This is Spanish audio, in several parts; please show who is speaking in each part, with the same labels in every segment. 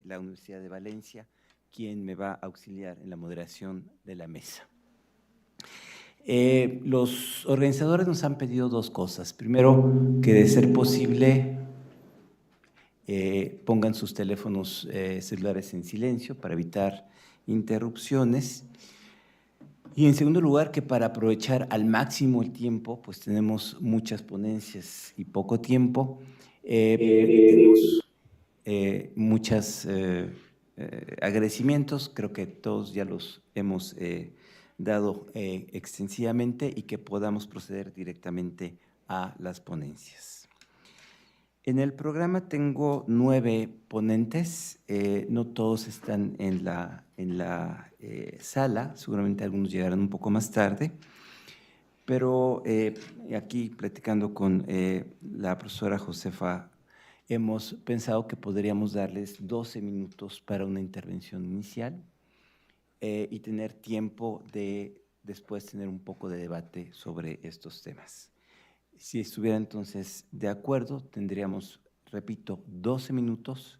Speaker 1: la Universidad de Valencia, quien me va a auxiliar en la moderación de la mesa. Los organizadores nos han pedido dos cosas. Primero, que de ser posible pongan sus teléfonos celulares en silencio para evitar interrupciones. Y en segundo lugar, que para aprovechar al máximo el tiempo, pues tenemos muchas ponencias y poco tiempo, tenemos muchos agradecimientos, creo que todos ya los hemos dado extensivamente, y que podamos proceder directamente a las ponencias. En el programa tengo 9 ponentes, no todos están en la sala, seguramente algunos llegarán un poco más tarde, pero aquí platicando con la profesora Josefa, hemos pensado que podríamos darles 12 minutos para una intervención inicial y tener tiempo de después tener un poco de debate sobre estos temas. Si estuviera entonces de acuerdo, tendríamos, repito, 12 minutos,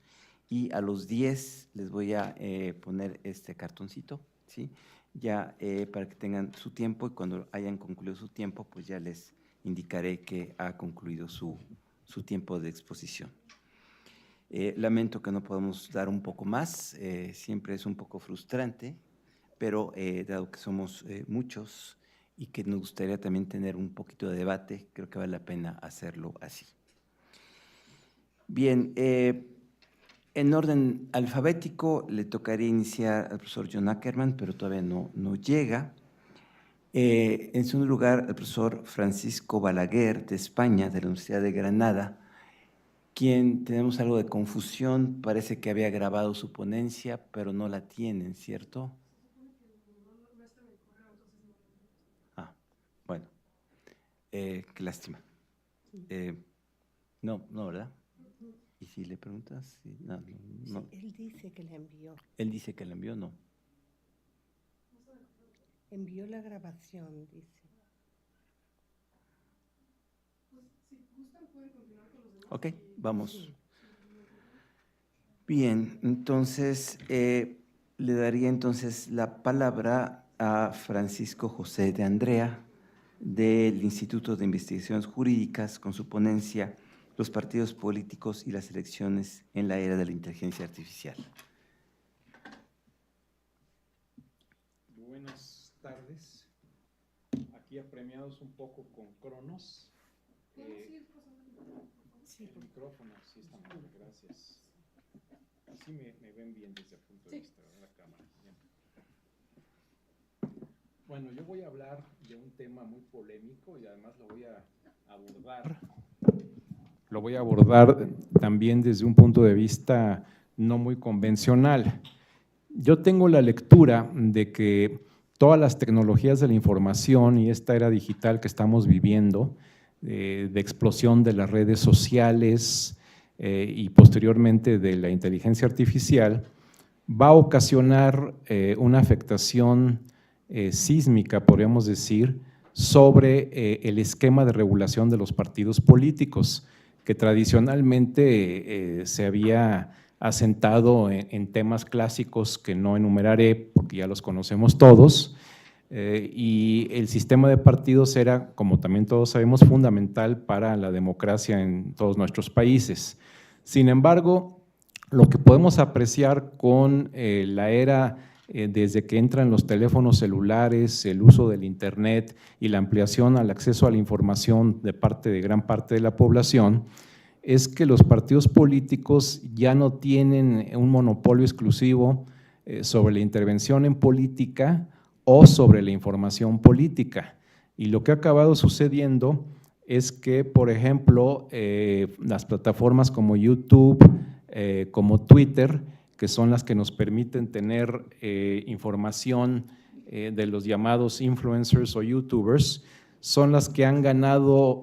Speaker 1: y a los 10 les voy a poner este cartoncito, ¿sí? Ya para que tengan su tiempo, y cuando hayan concluido su tiempo, pues ya les indicaré que ha concluido su tiempo de exposición. Lamento que no podamos dar un poco más, siempre es un poco frustrante, pero dado que somos muchos y que nos gustaría también tener un poquito de debate, creo que vale la pena hacerlo así. Bien, en orden alfabético le tocaría iniciar al profesor John Ackerman, pero todavía no llega. En segundo lugar, al profesor Francisco Balaguer, de España, de la Universidad de Granada, quien tenemos algo de confusión, parece que había grabado su ponencia, pero no la tienen, ¿cierto? Ah, bueno, qué lástima. No, ¿verdad? ¿Y si le preguntas? No.
Speaker 2: Sí, él dice que la envió.
Speaker 1: Él dice que la envió, no.
Speaker 2: Envió la grabación, dice.
Speaker 1: Ok, vamos. Bien, entonces le daría entonces la palabra a Francisco José de Andrea, del Instituto de Investigaciones Jurídicas, con su ponencia Los partidos políticos y las elecciones en la era de la inteligencia artificial.
Speaker 3: Buenas tardes. Aquí apremiados un poco con Cronos. El micrófono, sí, está mal, gracias. Así me ven bien desde el punto de vista de la cámara. Bien. Bueno, yo voy a hablar de un tema muy polémico y además lo voy a abordar también desde un punto de vista no muy convencional. Yo tengo la lectura de que todas las tecnologías de la información y esta era digital que estamos viviendo, de explosión de las redes sociales y posteriormente de la inteligencia artificial, va a ocasionar una afectación sísmica, podríamos decir, sobre el esquema de regulación de los partidos políticos, que tradicionalmente se había asentado en temas clásicos que no enumeraré porque ya los conocemos todos, y el sistema de partidos era, como también todos sabemos, fundamental para la democracia en todos nuestros países. Sin embargo, lo que podemos apreciar con la era desde que entran los teléfonos celulares, el uso del internet y la ampliación al acceso a la información de gran parte de la población, es que los partidos políticos ya no tienen un monopolio exclusivo sobre la intervención en política o sobre la información política. Y lo que ha acabado sucediendo es que, por ejemplo, las plataformas como YouTube, como Twitter, que son las que nos permiten tener información de los llamados influencers o youtubers, son las que han ganado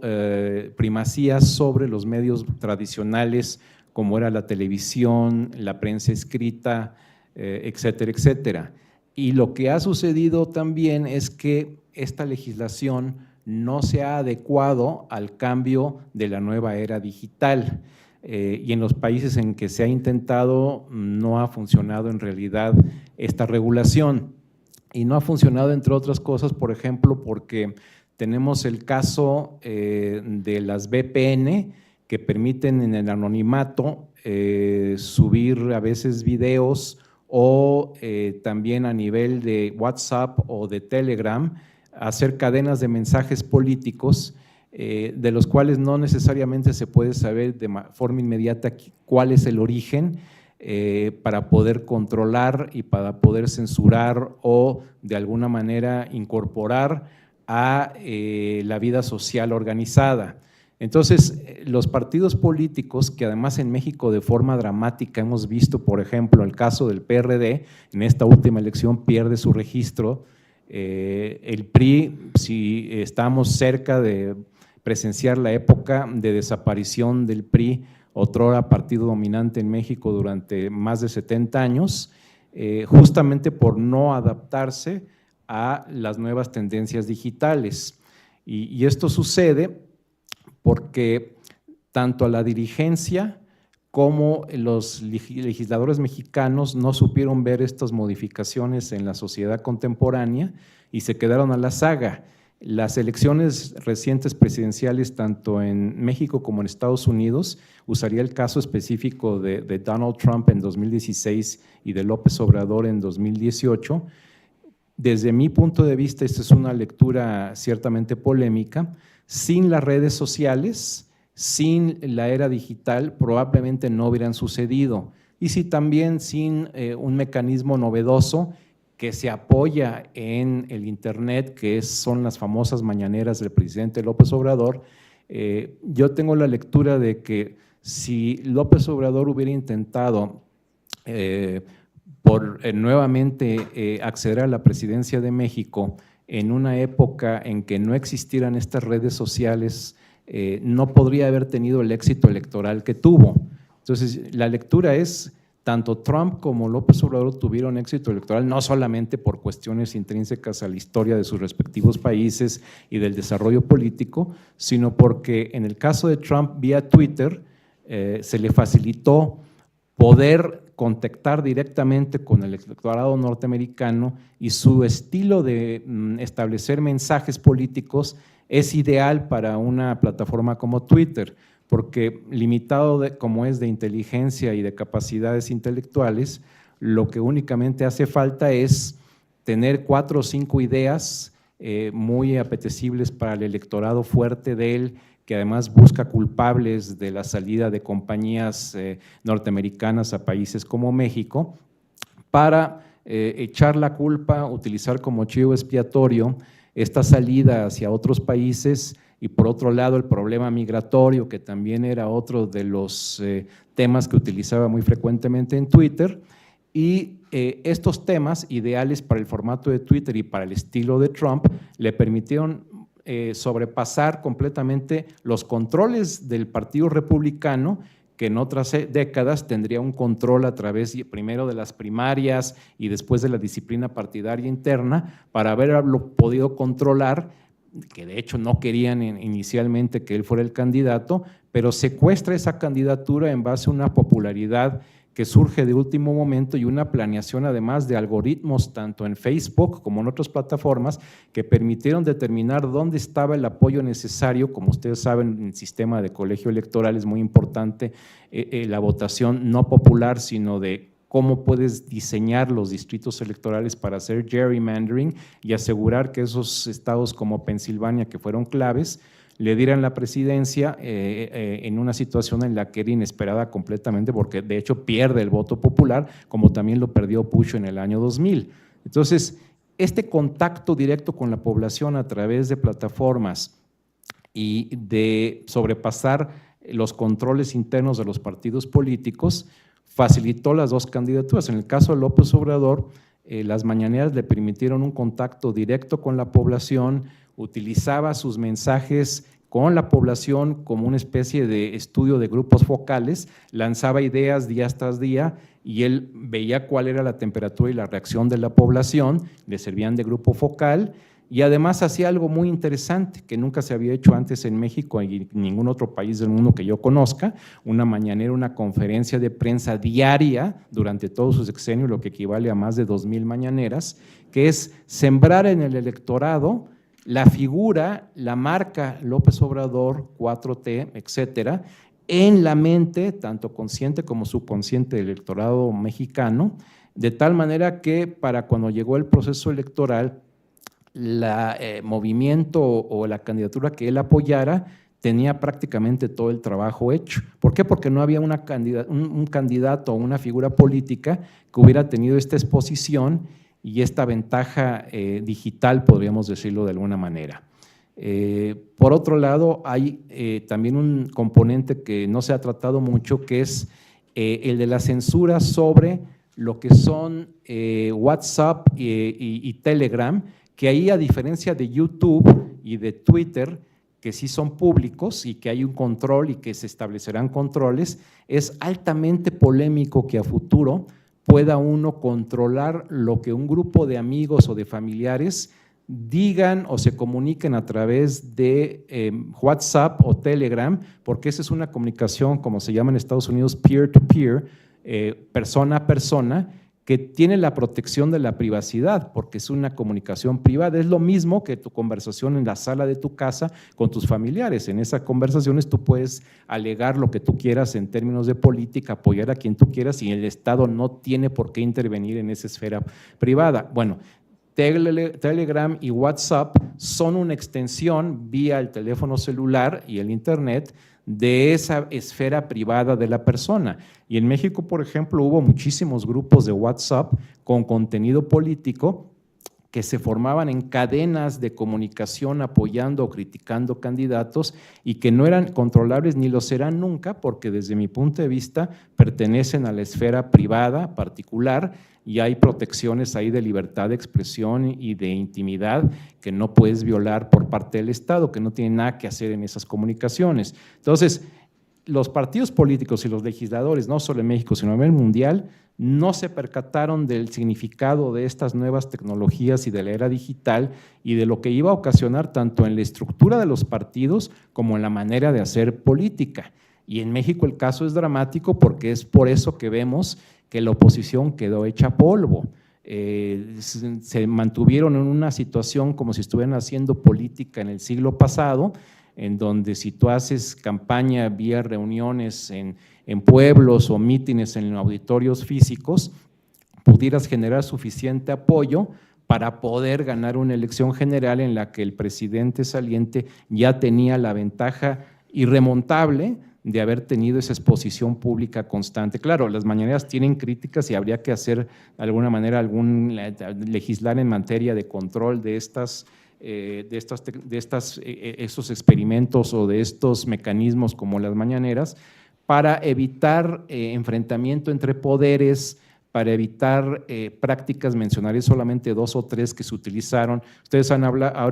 Speaker 3: primacía sobre los medios tradicionales como era la televisión, la prensa escrita, etcétera, etcétera. Y lo que ha sucedido también es que esta legislación no se ha adecuado al cambio de la nueva era digital. y en los países en que se ha intentado no ha funcionado en realidad esta regulación. Y no ha funcionado, entre otras cosas, por ejemplo, porque tenemos el caso de las VPN que permiten en el anonimato subir a veces videos o también a nivel de WhatsApp o de Telegram, hacer cadenas de mensajes políticos de los cuales no necesariamente se puede saber de forma inmediata cuál es el origen para poder controlar y para poder censurar o de alguna manera incorporar a la vida social organizada. Entonces, los partidos políticos, que además en México de forma dramática hemos visto, por ejemplo, el caso del PRD, en esta última elección pierde su registro, el PRI, si estamos cerca de presenciar la época de desaparición del PRI, otrora partido dominante en México durante más de 70 años, justamente por no adaptarse a las nuevas tendencias digitales. Y esto sucede porque tanto a la dirigencia como los legisladores mexicanos no supieron ver estas modificaciones en la sociedad contemporánea y se quedaron a la saga. Las elecciones recientes presidenciales, tanto en México como en Estados Unidos, usaría el caso específico de Donald Trump en 2016 y de López Obrador en 2018. Desde mi punto de vista, esta es una lectura ciertamente polémica. Sin las redes sociales, sin la era digital, probablemente no hubieran sucedido. Y si también sin un mecanismo novedoso que se apoya en el Internet, que son las famosas mañaneras del presidente López Obrador, yo tengo la lectura de que si López Obrador hubiera intentado nuevamente acceder a la presidencia de México en una época en que no existieran estas redes sociales, no podría haber tenido el éxito electoral que tuvo. Entonces, la lectura es, tanto Trump como López Obrador tuvieron éxito electoral, no solamente por cuestiones intrínsecas a la historia de sus respectivos países y del desarrollo político, sino porque en el caso de Trump, vía Twitter, se le facilitó poder contactar directamente con el electorado norteamericano y su estilo de establecer mensajes políticos es ideal para una plataforma como Twitter, porque limitado como es de inteligencia y de capacidades intelectuales, lo que únicamente hace falta es tener 4 o 5 ideas muy apetecibles para el electorado fuerte de él, que además busca culpables de la salida de compañías norteamericanas a países como México, para echar la culpa, utilizar como chivo expiatorio esta salida hacia otros países y por otro lado el problema migratorio, que también era otro de los temas que utilizaba muy frecuentemente en Twitter, y estos temas ideales para el formato de Twitter y para el estilo de Trump le permitieron sobrepasar completamente los controles del Partido Republicano, que en otras décadas tendría un control a través primero de las primarias y después de la disciplina partidaria interna, para haberlo podido controlar, que de hecho no querían inicialmente que él fuera el candidato, pero secuestra esa candidatura en base a una popularidad que surge de último momento y una planeación además de algoritmos tanto en Facebook como en otras plataformas que permitieron determinar dónde estaba el apoyo necesario. Como ustedes saben, en el sistema de colegio electoral es muy importante la votación no popular, sino de cómo puedes diseñar los distritos electorales para hacer gerrymandering y asegurar que esos estados como Pensilvania, que fueron claves, le dieran la presidencia en una situación en la que era inesperada completamente, porque de hecho pierde el voto popular, como también lo perdió Bush en el año 2000. Entonces, este contacto directo con la población a través de plataformas y de sobrepasar los controles internos de los partidos políticos facilitó las dos candidaturas. En el caso de López Obrador, las mañaneras le permitieron un contacto directo con la población, utilizaba sus mensajes con la población como una especie de estudio de grupos focales, lanzaba ideas día tras día y él veía cuál era la temperatura y la reacción de la población, le servían de grupo focal y además hacía algo muy interesante que nunca se había hecho antes en México y en ningún otro país del mundo que yo conozca, una mañanera, una conferencia de prensa diaria durante todo su sexenio, lo que equivale a más de 2,000 mañaneras, que es sembrar en el electorado la figura, la marca López Obrador, 4T, etcétera, en la mente, tanto consciente como subconsciente del electorado mexicano, de tal manera que para cuando llegó el proceso electoral, el movimiento o la candidatura que él apoyara tenía prácticamente todo el trabajo hecho. ¿Por qué? Porque no había un candidato o una figura política que hubiera tenido esta exposición y esta ventaja digital, podríamos decirlo de alguna manera. Por otro lado, hay también un componente que no se ha tratado mucho, que es el de la censura sobre lo que son WhatsApp y Telegram, que ahí, a diferencia de YouTube y de Twitter, que sí son públicos y que hay un control y que se establecerán controles, es altamente polémico que a futuro pueda uno controlar lo que un grupo de amigos o de familiares digan o se comuniquen a través de WhatsApp o Telegram, porque esa es una comunicación, como se llama en Estados Unidos, peer-to-peer, persona a persona, que tiene la protección de la privacidad, porque es una comunicación privada. Es lo mismo que tu conversación en la sala de tu casa con tus familiares. En esas conversaciones tú puedes alegar lo que tú quieras en términos de política, apoyar a quien tú quieras, y el Estado no tiene por qué intervenir en esa esfera privada. Bueno, Telegram y WhatsApp son una extensión vía el teléfono celular y el internet de esa esfera privada de la persona. Y en México, por ejemplo, hubo muchísimos grupos de WhatsApp con contenido político que se formaban en cadenas de comunicación apoyando o criticando candidatos y que no eran controlables ni lo serán nunca, porque desde mi punto de vista pertenecen a la esfera privada particular y hay protecciones ahí de libertad de expresión y de intimidad que no puedes violar por parte del Estado, que no tiene nada que hacer en esas comunicaciones. Entonces, los partidos políticos y los legisladores, no solo en México, sino a nivel mundial, no se percataron del significado de estas nuevas tecnologías y de la era digital y de lo que iba a ocasionar tanto en la estructura de los partidos como en la manera de hacer política. Y en México el caso es dramático porque es por eso que vemos que la oposición quedó hecha polvo. Se mantuvieron en una situación como si estuvieran haciendo política en el siglo pasado, en donde si tú haces campaña vía reuniones en pueblos o mítines en auditorios físicos, pudieras generar suficiente apoyo para poder ganar una elección general en la que el presidente saliente ya tenía la ventaja irremontable de haber tenido esa exposición pública constante. Claro, las mañaneras tienen críticas y habría que hacer de alguna manera legislar en materia de control de estos experimentos o de estos mecanismos como las mañaneras, para evitar enfrentamiento entre poderes, para evitar prácticas, mencionaré solamente 2 o 3 que se utilizaron. Ustedes han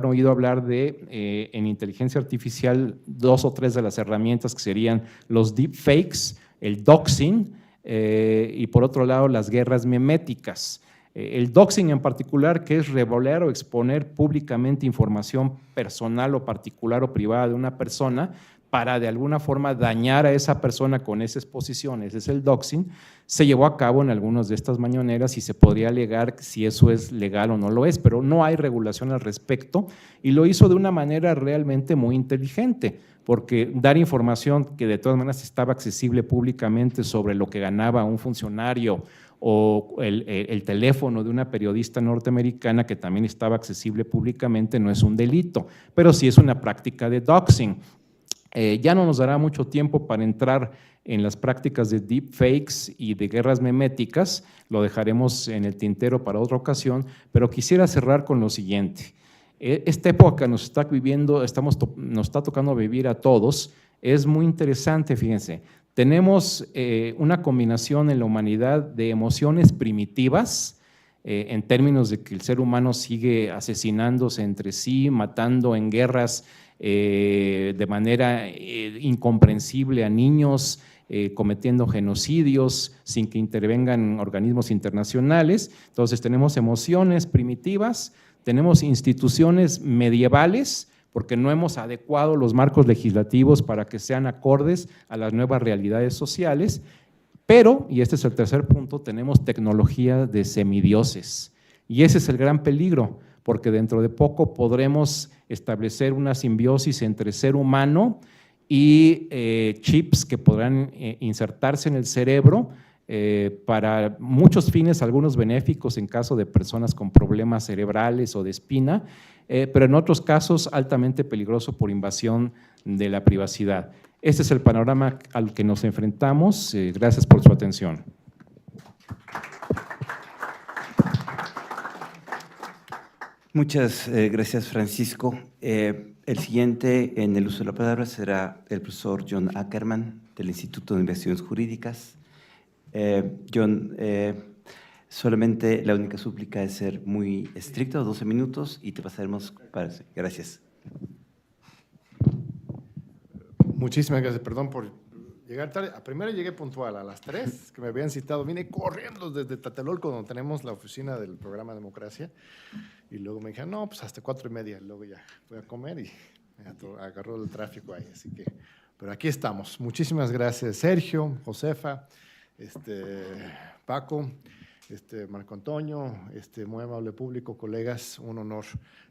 Speaker 3: oído hablar de, en inteligencia artificial, 2 o 3 de las herramientas que serían los deepfakes, el doxing y por otro lado las guerras meméticas. El doxing en particular, que es revelar o exponer públicamente información personal o particular o privada de una persona para de alguna forma dañar a esa persona con esa exposición, ese es el doxing, se llevó a cabo en algunas de estas mañaneras y se podría alegar si eso es legal o no lo es, pero no hay regulación al respecto y lo hizo de una manera realmente muy inteligente, porque dar información que de todas maneras estaba accesible públicamente sobre lo que ganaba un funcionario o el teléfono de una periodista norteamericana que también estaba accesible públicamente no es un delito, pero sí es una práctica de doxing. Ya no nos dará mucho tiempo para entrar en las prácticas de deepfakes y de guerras meméticas, lo dejaremos en el tintero para otra ocasión, pero quisiera cerrar con lo siguiente. Esta época nos está tocando vivir a todos, es muy interesante, fíjense. Tenemos una combinación en la humanidad de emociones primitivas, en términos de que el ser humano sigue asesinándose entre sí, matando en guerras de manera incomprensible a niños, cometiendo genocidios sin que intervengan organismos internacionales. Entonces tenemos emociones primitivas, tenemos instituciones medievales, porque no hemos adecuado los marcos legislativos para que sean acordes a las nuevas realidades sociales, pero, y este es el tercer punto, tenemos tecnología de semidioses, y ese es el gran peligro, porque dentro de poco podremos establecer una simbiosis entre ser humano y chips que podrán insertarse en el cerebro para muchos fines, algunos benéficos en caso de personas con problemas cerebrales o de espina, pero en otros casos altamente peligroso por invasión de la privacidad. Este es el panorama al que nos enfrentamos. Gracias por su atención.
Speaker 1: Muchas gracias, Francisco. El siguiente en el uso de la palabra será el profesor John Ackerman, del Instituto de Investigaciones Jurídicas. John, solamente la única súplica es ser muy estricto, 12 minutos, y te pasaremos para… Gracias.
Speaker 4: Muchísimas gracias, perdón por llegar tarde. Primero llegué puntual, a las 3, que me habían citado, vine corriendo desde Tlatelolco, donde tenemos la oficina del programa Democracia, y luego me dijeron, no, pues hasta 4:30, luego ya fui a comer y me agarró el tráfico ahí, así que, pero aquí estamos. Muchísimas gracias, Sergio, Josefa, Paco, Marco Antonio, muy amable público, colegas, un honor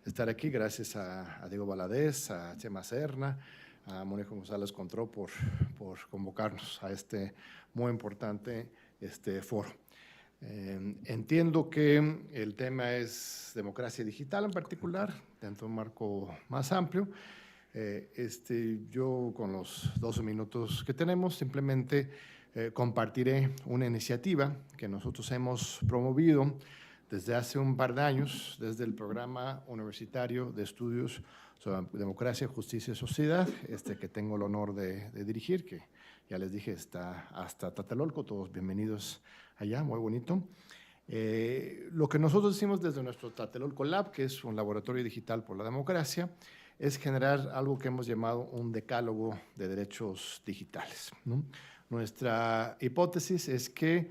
Speaker 4: estar aquí. Gracias a Diego Valadez, a Chema Serna, a Mónica González Contró por convocarnos a este muy importante foro. Entiendo que el tema es democracia digital en particular, dentro de un marco más amplio. Yo, con los 12 minutos que tenemos, simplemente compartiré una iniciativa que nosotros hemos promovido desde hace un par de años, desde el Programa Universitario de Estudios sobre Democracia, Justicia y Sociedad, que tengo el honor de dirigir, que ya les dije, está hasta Tlatelolco, todos bienvenidos allá, muy bonito. Lo que nosotros hicimos desde nuestro Tlatelolco Lab, que es un laboratorio digital por la democracia, es generar algo que hemos llamado un decálogo de derechos digitales, ¿no? Nuestra hipótesis es que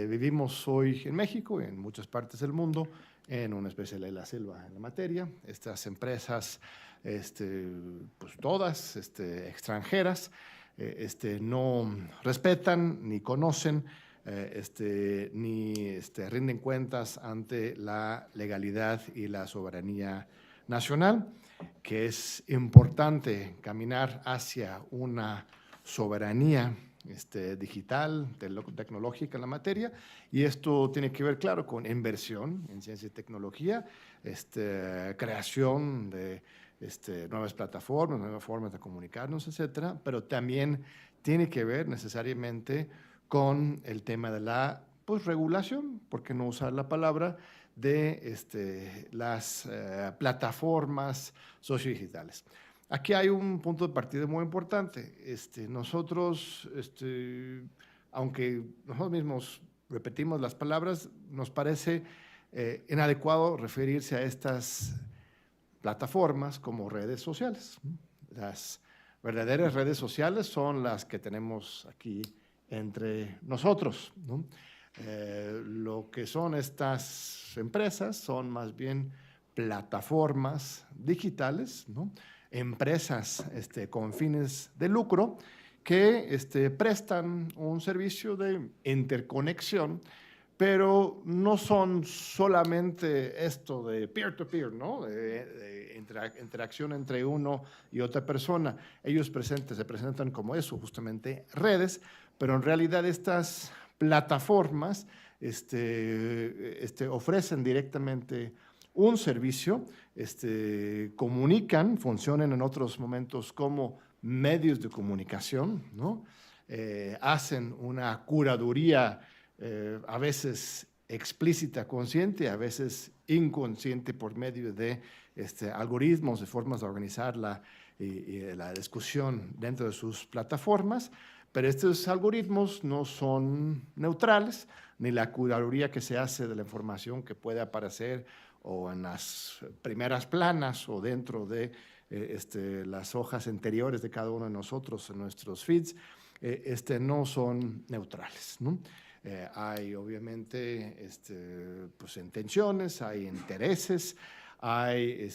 Speaker 4: vivimos hoy en México y en muchas partes del mundo en una especie de la selva en la materia. Estas empresas, pues todas extranjeras, no respetan ni conocen ni rinden cuentas ante la legalidad y la soberanía nacional, que es importante caminar hacia una soberanía digital, tecnológica en la materia, y esto tiene que ver, claro, con inversión en ciencia y tecnología, creación de nuevas plataformas, nuevas formas de comunicarnos, etcétera, pero también tiene que ver necesariamente con el tema de la regulación, por qué no usar la palabra, de las plataformas sociodigitales. Aquí hay un punto de partida muy importante. Nosotros, aunque nosotros mismos repetimos las palabras, nos parece inadecuado referirse a estas plataformas como redes sociales. Las verdaderas redes sociales son las que tenemos aquí entre nosotros, ¿no? Lo que son estas empresas son más bien plataformas digitales, ¿no? Empresas con fines de lucro que prestan un servicio de interconexión, pero no son solamente esto de peer-to-peer, ¿no? de interacción entre uno y otra persona. Ellos se presentan como eso, justamente redes, pero en realidad estas plataformas ofrecen directamente un servicio, comunican, funcionan en otros momentos como medios de comunicación, ¿no? Hacen una curaduría a veces explícita, consciente, a veces inconsciente por medio de algoritmos, de formas de organizar la discusión dentro de sus plataformas, pero estos algoritmos no son neutrales, ni la curaduría que se hace de la información que puede aparecer o en las primeras planas o dentro de las hojas anteriores de cada uno de nosotros en nuestros feeds, no son neutrales, ¿no? Hay obviamente pues, intenciones, hay intereses, hay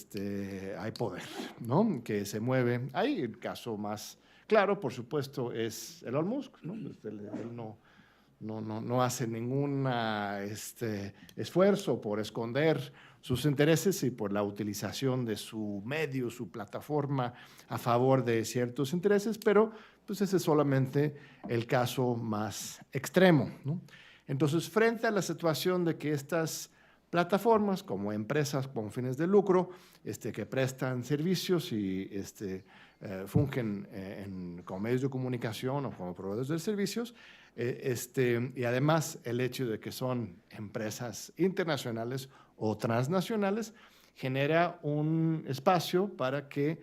Speaker 4: poder, ¿no? Que se mueve. Ahí el caso más claro, por supuesto, es Elon Musk, ¿no? Él no hace ningún esfuerzo por esconder sus intereses y por la utilización de su medio, su plataforma a favor de ciertos intereses, pero pues ese es solamente el caso más extremo, ¿no? Entonces, frente a la situación de que estas plataformas, como empresas con fines de lucro, que prestan servicios y fungen como medios de comunicación o como proveedores de servicios, y además el hecho de que son empresas internacionales o transnacionales, genera un espacio para que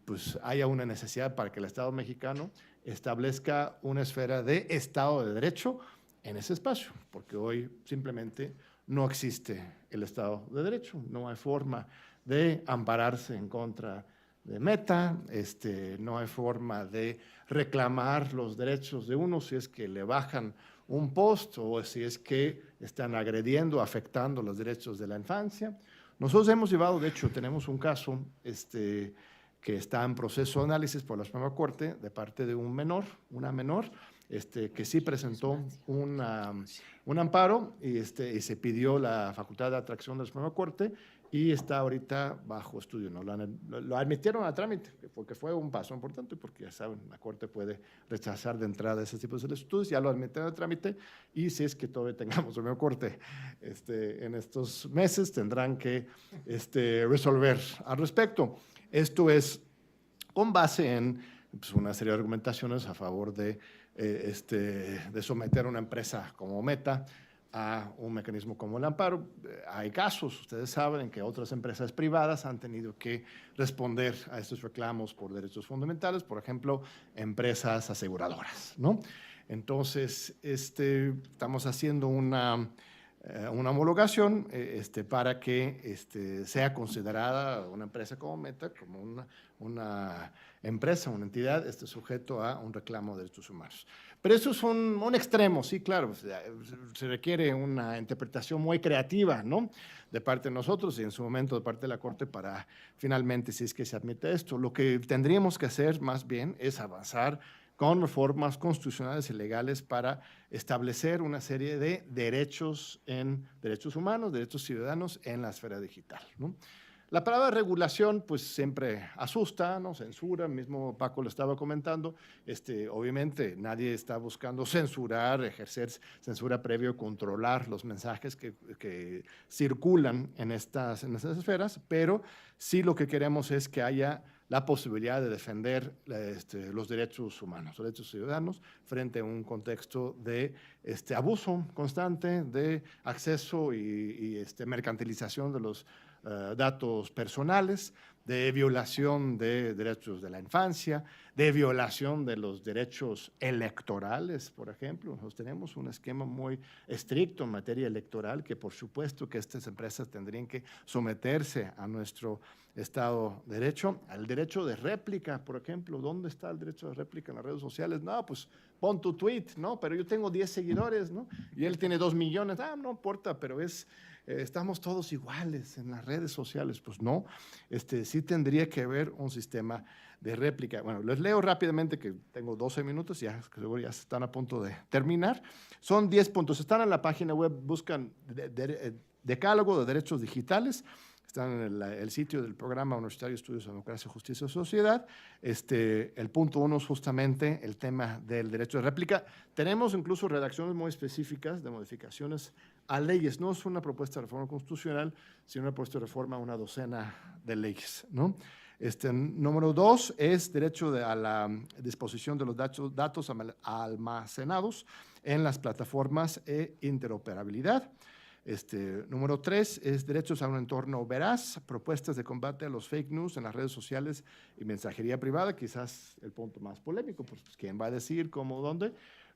Speaker 4: pues haya una necesidad para que el Estado mexicano establezca una esfera de Estado de Derecho en ese espacio, porque hoy simplemente no existe el Estado de Derecho, no hay forma de ampararse en contra de Meta, no hay forma de reclamar los derechos de uno si es que le bajan un post o si es que están agrediendo, afectando los derechos de la infancia. Nosotros hemos llevado, de hecho, tenemos un caso que está en proceso de análisis por la Suprema Corte de parte de una menor, que sí presentó un amparo y se pidió la facultad de atracción de la Suprema Corte y está ahorita bajo estudio, ¿no? Lo admitieron a trámite, porque fue un paso importante, porque ya saben, la Corte puede rechazar de entrada ese tipo de solicitudes, ya lo admitieron a trámite, y si es que todavía tengamos Suprema Corte en estos meses, tendrán que resolver al respecto. Esto es con base en pues, una serie de argumentaciones a favor de someter a una empresa como Meta a un mecanismo como el amparo. Hay casos, ustedes saben, en que otras empresas privadas han tenido que responder a estos reclamos por derechos fundamentales, por ejemplo, empresas aseguradoras, ¿no? Entonces, estamos haciendo una homologación para que sea considerada una empresa como Meta, como una empresa, una entidad, sujeto a un reclamo de derechos humanos. Pero eso es un extremo, sí, claro, se requiere una interpretación muy creativa, ¿no? De parte de nosotros y en su momento de parte de la Corte para finalmente, si es que se admite esto. Lo que tendríamos que hacer más bien es avanzar con reformas constitucionales y legales para establecer una serie de derechos humanos, derechos ciudadanos en la esfera digital, ¿no? La palabra regulación, pues siempre asusta, ¿no? Censura, mismo Paco lo estaba comentando. Obviamente nadie está buscando censurar, ejercer censura previo, controlar los mensajes que circulan en estas esferas, pero sí lo que queremos es que haya la posibilidad de defender los derechos humanos, los derechos ciudadanos, frente a un contexto de abuso constante, de acceso y mercantilización de los datos personales, de violación de derechos de la infancia, de violación de los derechos electorales, por ejemplo. Nosotros tenemos un esquema muy estricto en materia electoral que por supuesto que estas empresas tendrían que someterse a nuestro Estado de Derecho. Al derecho de réplica, por ejemplo. ¿Dónde está el derecho de réplica en las redes sociales? No, pues pon tu tweet, ¿no? Pero yo tengo 10 seguidores, ¿no? Y él tiene 2 millones. No importa, pero estamos todos iguales en las redes sociales. Pues no, sí tendría que haber un sistema de réplica. Bueno, les leo rápidamente, que tengo 12 minutos, ya seguro ya están a punto de terminar. Son 10 puntos, están en la página web, buscan Decálogo de Derechos Digitales, están en el sitio del Programa Universitario de Estudios de Democracia, Justicia y Sociedad. El punto 1 es justamente el tema del derecho de réplica. Tenemos incluso redacciones muy específicas de modificaciones a leyes. No es una propuesta de reforma constitucional, sino una propuesta de reforma a una docena de leyes, ¿no? Número 2 es derecho a la disposición de los datos almacenados en las plataformas e interoperabilidad. Número 3 es derechos a un entorno veraz, propuestas de combate a los fake news en las redes sociales y mensajería privada, quizás el punto más polémico, pues quién va a decir, cómo, dónde,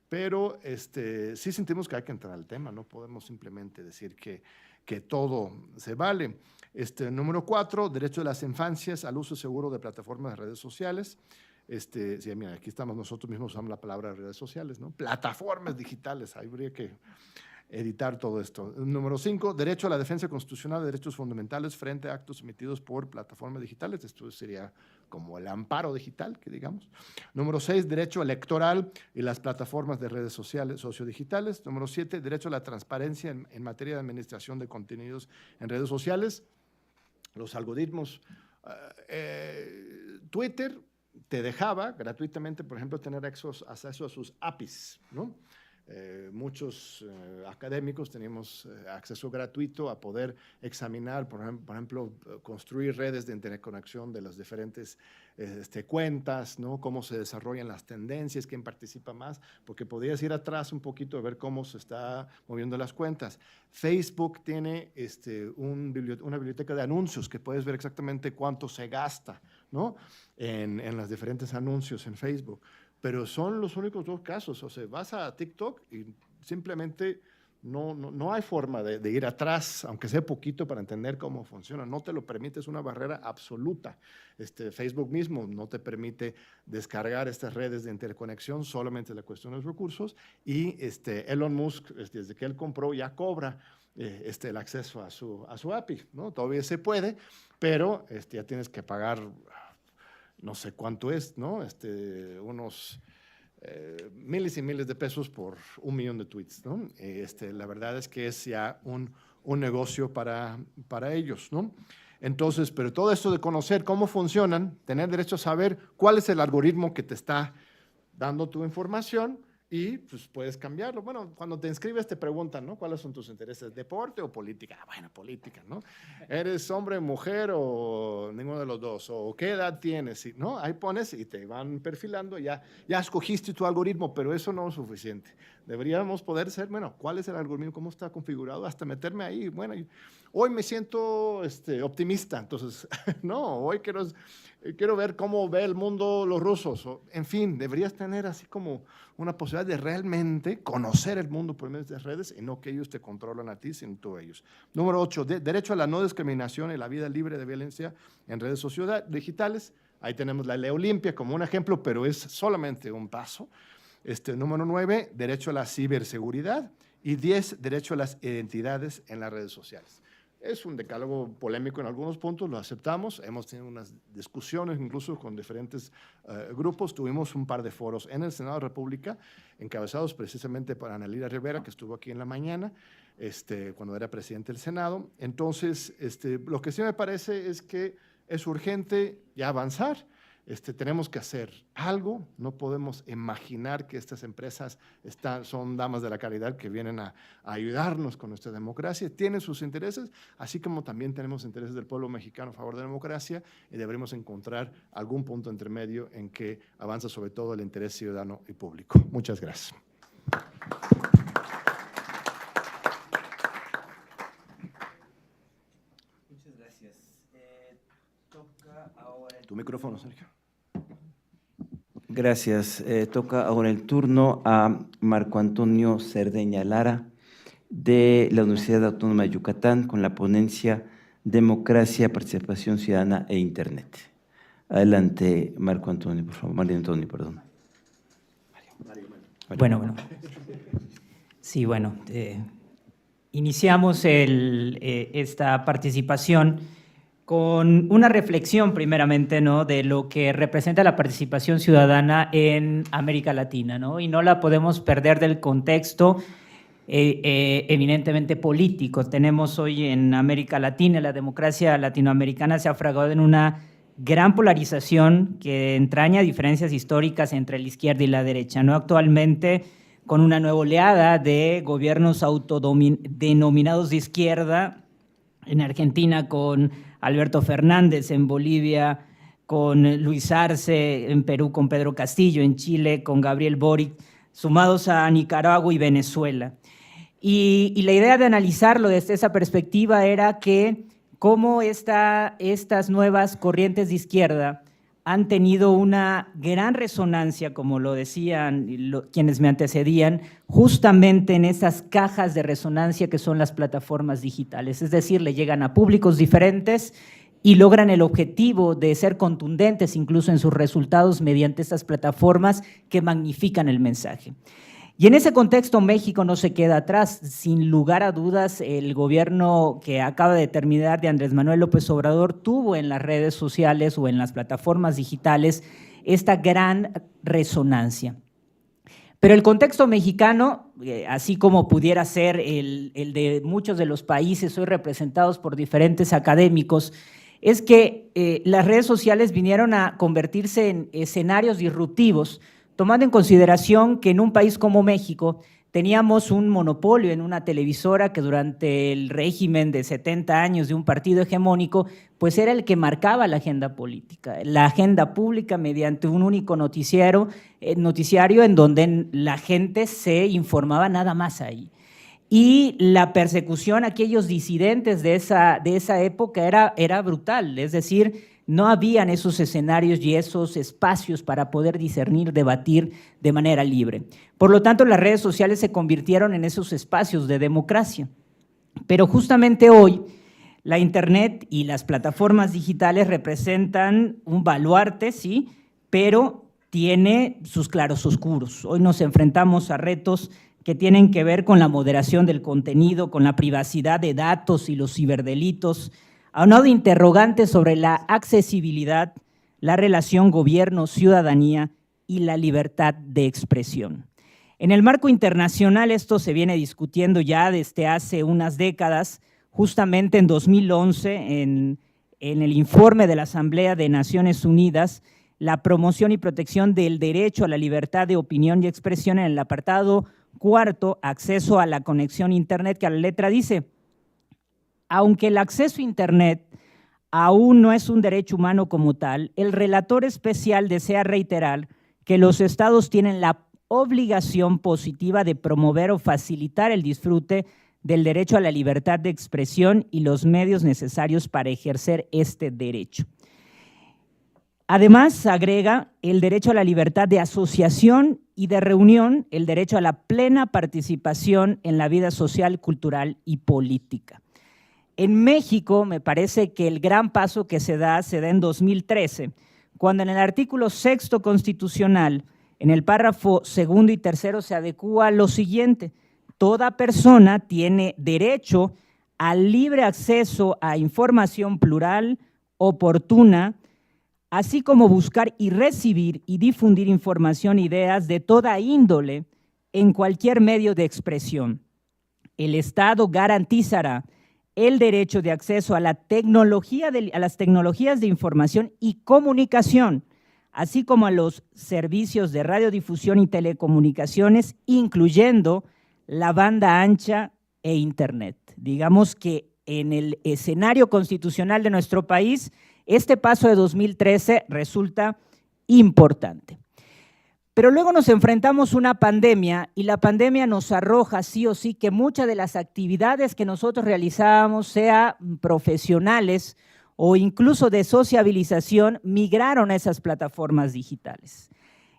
Speaker 4: pero sí sentimos que hay que entrar al tema, no podemos simplemente decir que todo se vale. Número 4, derecho de las infancias al uso seguro de plataformas de redes sociales. sí, mira, aquí estamos nosotros mismos usando la palabra redes sociales, ¿no? Plataformas digitales, habría que editar todo esto. Número 5, derecho a la defensa constitucional de derechos fundamentales frente a actos emitidos por plataformas digitales. Esto sería como el amparo digital, que digamos. Número 6, derecho electoral y las plataformas de redes sociales sociodigitales. Número 7, derecho a la transparencia en materia de administración de contenidos en redes sociales. Los algoritmos. Twitter te dejaba gratuitamente, por ejemplo, tener acceso a sus APIs, ¿no? Muchos académicos teníamos acceso gratuito a poder examinar, por ejemplo, construir redes de interconexión de las diferentes cuentas, ¿no? Cómo se desarrollan las tendencias, quién participa más, porque podías ir atrás un poquito a ver cómo se está moviendo las cuentas. Facebook tiene una biblioteca de anuncios que puedes ver exactamente cuánto se gasta, ¿no? en los diferentes anuncios en Facebook. Pero son los únicos dos casos. O sea, vas a TikTok y simplemente no hay forma de ir atrás, aunque sea poquito, para entender cómo funciona. No te lo permite, es una barrera absoluta. Facebook mismo no te permite descargar estas redes de interconexión, solamente la cuestión de los recursos. Y Elon Musk, desde que él compró, ya cobra el acceso a su API, ¿no? Todavía se puede, pero ya tienes que pagar, no sé cuánto es, ¿no? Unos miles y miles de pesos por 1 millón de tweets, ¿no? La verdad es que es ya un negocio para ellos, ¿no? Entonces, pero todo esto de conocer cómo funcionan, tener derecho a saber cuál es el algoritmo que te está dando tu información y pues puedes cambiarlo. Bueno, cuando te inscribes te preguntan, ¿no? ¿Cuáles son tus intereses? ¿Deporte o política? Bueno, política, ¿no? ¿Eres hombre, mujer o ninguno de los dos? ¿O qué edad tienes? ¿No? Ahí pones y te van perfilando, ya escogiste tu algoritmo, pero eso no es suficiente. Deberíamos poder ser, bueno, ¿cuál es el algoritmo? ¿Cómo está configurado? Hasta meterme ahí. Bueno, hoy me siento optimista, entonces, no, hoy quiero ver cómo ve el mundo los rusos. En fin, deberías tener así como una posibilidad de realmente conocer el mundo por medio de redes y no que ellos te controlan a ti, sino tú a ellos. Número 8, derecho a la no discriminación y la vida libre de violencia en redes digitales. Ahí tenemos la ley Olimpia como un ejemplo, pero es solamente un paso. Número 9, derecho a la ciberseguridad. Y 10, derecho a las identidades en las redes sociales. Es un decálogo polémico en algunos puntos, lo aceptamos. Hemos tenido unas discusiones incluso con diferentes grupos. Tuvimos un par de foros en el Senado de la República, encabezados precisamente por Ana Lila Rivera, que estuvo aquí en la mañana, cuando era presidente del Senado. Entonces, lo que sí me parece es que es urgente ya avanzar. Tenemos que hacer algo, no podemos imaginar que estas empresas son damas de la caridad que vienen a ayudarnos con nuestra democracia, tienen sus intereses, así como también tenemos intereses del pueblo mexicano a favor de la democracia y deberemos encontrar algún punto intermedio en que avanza sobre todo el interés ciudadano y público. Muchas gracias.
Speaker 1: Muchas gracias. Toca ahora
Speaker 4: Tu micrófono, Sergio.
Speaker 1: Gracias. Toca ahora el turno a Marco Antonio Cerdeña Lara, de la Universidad Autónoma de Yucatán, con la ponencia Democracia, Participación Ciudadana e Internet. Adelante, Marco Antonio, por favor. Mario Antonio, perdón.
Speaker 5: Bueno. Sí, bueno. Iniciamos esta participación con una reflexión primeramente, ¿no?, de lo que representa la participación ciudadana en América Latina, ¿no? Y no la podemos perder del contexto eminentemente político. Tenemos hoy en América Latina, la democracia latinoamericana se ha fragado en una gran polarización que entraña diferencias históricas entre la izquierda y la derecha, ¿no? Actualmente, con una nueva oleada de gobiernos autodenominados de izquierda, en Argentina con Alberto Fernández, en Bolivia con Luis Arce, en Perú con Pedro Castillo, en Chile con Gabriel Boric, sumados a Nicaragua y Venezuela. Y la idea de analizarlo desde esa perspectiva era que cómo estas nuevas corrientes de izquierda han tenido una gran resonancia, como lo decían quienes me antecedían, justamente en esas cajas de resonancia que son las plataformas digitales. Es decir, le llegan a públicos diferentes y logran el objetivo de ser contundentes incluso en sus resultados mediante estas plataformas que magnifican el mensaje. Y en ese contexto México no se queda atrás. Sin lugar a dudas, el gobierno que acaba de terminar de Andrés Manuel López Obrador tuvo en las redes sociales o en las plataformas digitales esta gran resonancia. Pero el contexto mexicano, así como pudiera ser el de muchos de los países hoy representados por diferentes académicos, es que las redes sociales vinieron a convertirse en escenarios disruptivos, tomando en consideración que en un país como México teníamos un monopolio en una televisora que durante el régimen de 70 años de un partido hegemónico, pues era el que marcaba la agenda política, la agenda pública mediante un único noticiario en donde la gente se informaba nada más ahí. Y la persecución a aquellos disidentes de esa época era brutal, es decir, no habían esos escenarios y esos espacios para poder discernir, debatir de manera libre. Por lo tanto, las redes sociales se convirtieron en esos espacios de democracia. Pero justamente hoy, la Internet y las plataformas digitales representan un baluarte, sí, pero tiene sus claros oscuros. Hoy nos enfrentamos a retos que tienen que ver con la moderación del contenido, con la privacidad de datos y los ciberdelitos, aunado de interrogantes sobre la accesibilidad, la relación gobierno-ciudadanía y la libertad de expresión. En el marco internacional esto se viene discutiendo ya desde hace unas décadas. Justamente en 2011, en el informe de la Asamblea de Naciones Unidas, la promoción y protección del derecho a la libertad de opinión y expresión, en el apartado 4, acceso a la conexión a Internet, que a la letra dice: aunque el acceso a Internet aún no es un derecho humano como tal, el relator especial desea reiterar que los estados tienen la obligación positiva de promover o facilitar el disfrute del derecho a la libertad de expresión y los medios necesarios para ejercer este derecho. Además, agrega el derecho a la libertad de asociación y de reunión, el derecho a la plena participación en la vida social, cultural y política. En México, me parece que el gran paso que se da en 2013, cuando en el artículo 6º constitucional, en el párrafo 2 y 3 se adecúa lo siguiente: toda persona tiene derecho al libre acceso a información plural, oportuna, así como buscar y recibir y difundir información e ideas de toda índole en cualquier medio de expresión. El Estado garantizará el derecho de acceso a las tecnologías de información y comunicación, así como a los servicios de radiodifusión y telecomunicaciones, incluyendo la banda ancha e Internet. Digamos que en el escenario constitucional de nuestro país, este paso de 2013 resulta importante. Pero luego nos enfrentamos a una pandemia y la pandemia nos arroja sí o sí que muchas de las actividades que nosotros realizábamos, sea profesionales o incluso de sociabilización, migraron a esas plataformas digitales.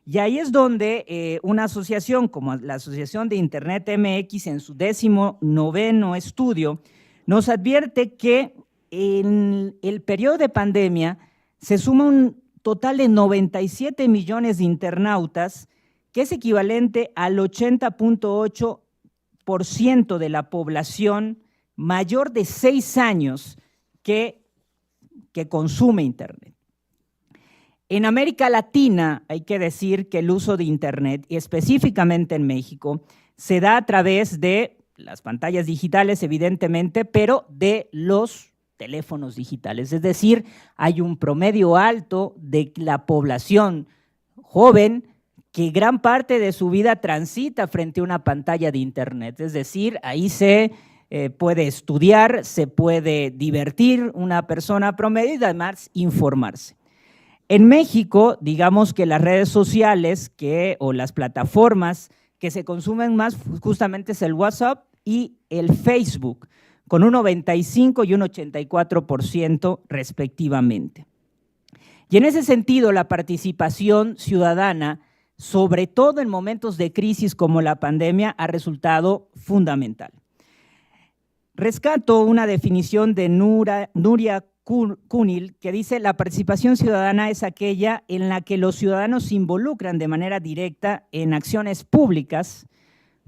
Speaker 5: Y ahí es donde una asociación como la Asociación de Internet MX, en su 19º estudio, nos advierte que en el periodo de pandemia se suma un total de 97 millones de internautas, que es equivalente al 80.8% de la población mayor de 6 años que consume Internet. En América Latina hay que decir que el uso de Internet, y específicamente en México, se da a través de las pantallas digitales, evidentemente, pero de los teléfonos digitales. Es decir, hay un promedio alto de la población joven que gran parte de su vida transita frente a una pantalla de Internet. Es decir, ahí se puede estudiar, se puede divertir una persona promedio y además informarse. En México, digamos que las redes sociales o las plataformas que se consumen más justamente es el WhatsApp y el Facebook, con un 95 y un 84% respectivamente. Y en ese sentido, la participación ciudadana, sobre todo en momentos de crisis como la pandemia, ha resultado fundamental. Rescato una definición de Nuria Cunil, que dice: la participación ciudadana es aquella en la que los ciudadanos se involucran de manera directa en acciones públicas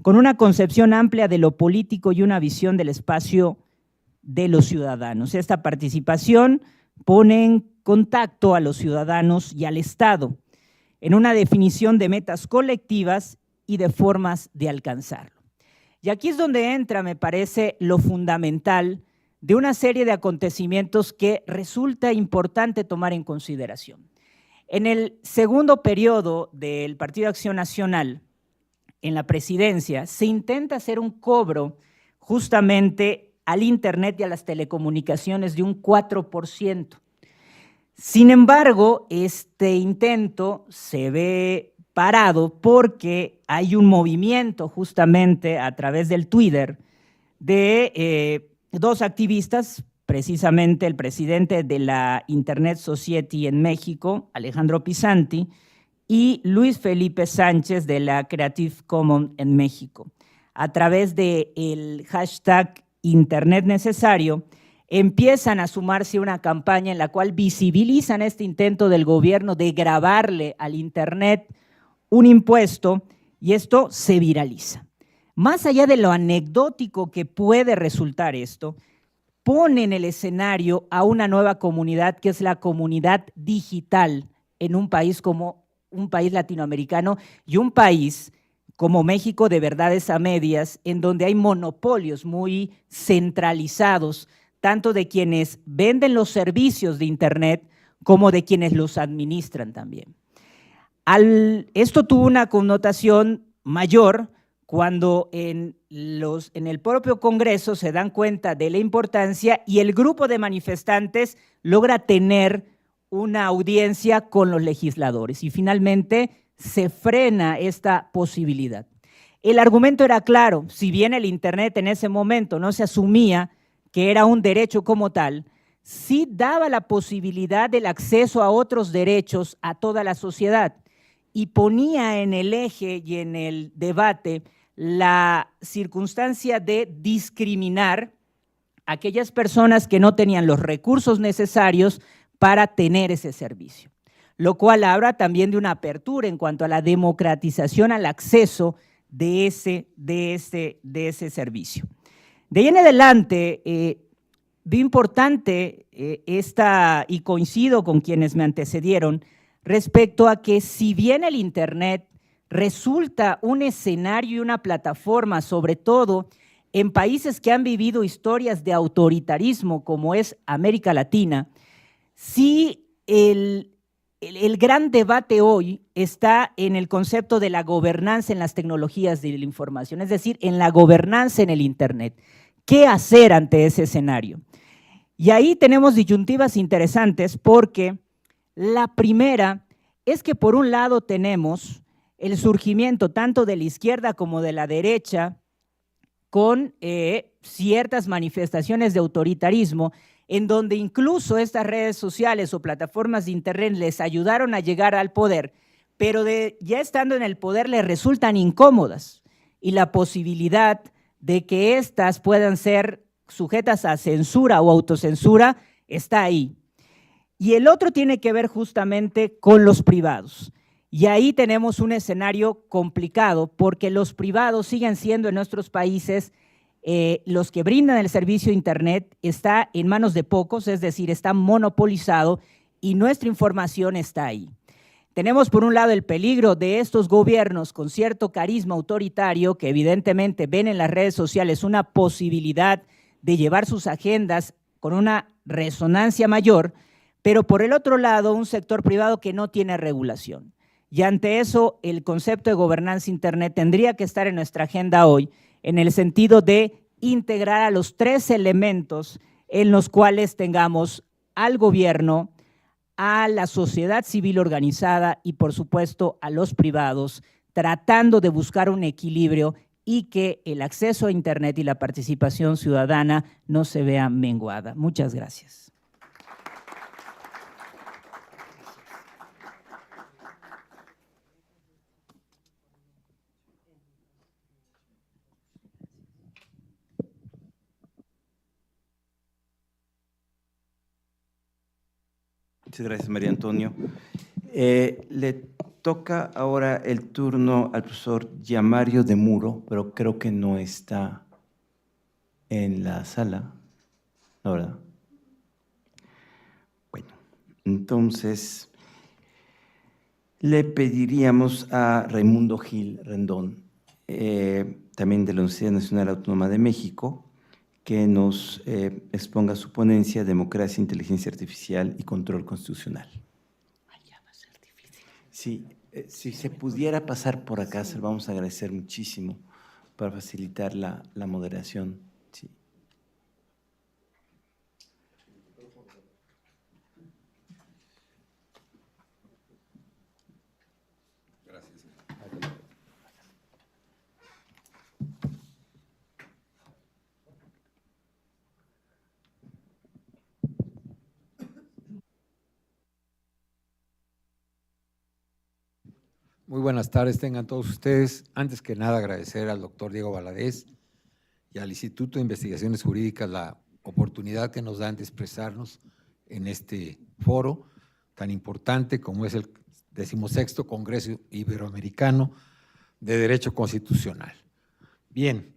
Speaker 5: con una concepción amplia de lo político y una visión del espacio de los ciudadanos. Esta participación pone en contacto a los ciudadanos y al Estado en una definición de metas colectivas y de formas de alcanzarlo. Y aquí es donde entra, me parece, lo fundamental de una serie de acontecimientos que resulta importante tomar en consideración. En el segundo periodo del Partido de Acción Nacional, en la presidencia, se intenta hacer un cobro justamente al Internet y a las telecomunicaciones de un 4%. Sin embargo, este intento se ve parado porque hay un movimiento justamente a través del Twitter de dos activistas, precisamente el presidente de la Internet Society en México, Alejandro Pisanti, y Luis Felipe Sánchez de la Creative Commons en México. A través del hashtag Internet Necesario, empiezan a sumarse una campaña en la cual visibilizan este intento del gobierno de grabarle al Internet un impuesto, y esto se viraliza. Más allá de lo anecdótico que puede resultar esto, pone en el escenario a una nueva comunidad que es la comunidad digital en un país como un país latinoamericano y un país como México de verdades a medias, en donde hay monopolios muy centralizados, tanto de quienes venden los servicios de Internet como de quienes los administran también. Esto tuvo una connotación mayor cuando en el propio Congreso se dan cuenta de la importancia y el grupo de manifestantes logra tener una audiencia con los legisladores y finalmente se frena esta posibilidad. El argumento era claro: si bien el Internet en ese momento no se asumía que era un derecho como tal, sí daba la posibilidad del acceso a otros derechos a toda la sociedad y ponía en el eje y en el debate la circunstancia de discriminar a aquellas personas que no tenían los recursos necesarios para tener ese servicio, lo cual habla también de una apertura en cuanto a la democratización al acceso de ese servicio. De ahí en adelante, veo importante y coincido con quienes me antecedieron respecto a que si bien el Internet resulta un escenario y una plataforma, sobre todo en países que han vivido historias de autoritarismo como es América Latina, sí el gran debate hoy está en el concepto de la gobernanza en las tecnologías de la información, es decir, en la gobernanza en el Internet. ¿Qué hacer ante ese escenario? Y ahí tenemos disyuntivas interesantes porque la primera es que por un lado tenemos el surgimiento tanto de la izquierda como de la derecha con ciertas manifestaciones de autoritarismo en donde incluso estas redes sociales o plataformas de Internet les ayudaron a llegar al poder, pero ya estando en el poder les resultan incómodas y la posibilidad de que éstas puedan ser sujetas a censura o autocensura está ahí. Y el otro tiene que ver justamente con los privados. Y ahí tenemos un escenario complicado porque los privados siguen siendo en nuestros países los que brindan el servicio de Internet, está en manos de pocos, es decir, está monopolizado y nuestra información está ahí. Tenemos por un lado el peligro de estos gobiernos con cierto carisma autoritario que evidentemente ven en las redes sociales una posibilidad de llevar sus agendas con una resonancia mayor, pero por el otro lado un sector privado que no tiene regulación. Y ante eso el concepto de gobernanza Internet tendría que estar en nuestra agenda hoy en el sentido de integrar a los tres elementos en los cuales tengamos al gobierno, a la sociedad civil organizada y por supuesto a los privados, tratando de buscar un equilibrio y que el acceso a Internet y la participación ciudadana no se vea menguada. Muchas gracias.
Speaker 1: Muchas gracias, María Antonio. Le toca ahora el turno al profesor Yamario de Muro, pero creo que no está en la sala, ¿no, verdad? Bueno, entonces le pediríamos a Raimundo Gil Rendón, también de la Universidad Nacional Autónoma de México, que nos exponga su ponencia Democracia, Inteligencia Artificial y Control Constitucional.
Speaker 2: Ay, ya va a ser difícil.
Speaker 1: Sí, si se pudiera pasar por acá, se lo vamos a agradecer muchísimo para facilitar la moderación. Sí.
Speaker 6: Muy buenas tardes, tengan todos ustedes. Antes que nada, agradecer al doctor Diego Valadez y al Instituto de Investigaciones Jurídicas la oportunidad que nos dan de expresarnos en este foro tan importante como es el 16º Congreso Iberoamericano de Derecho Constitucional. Bien,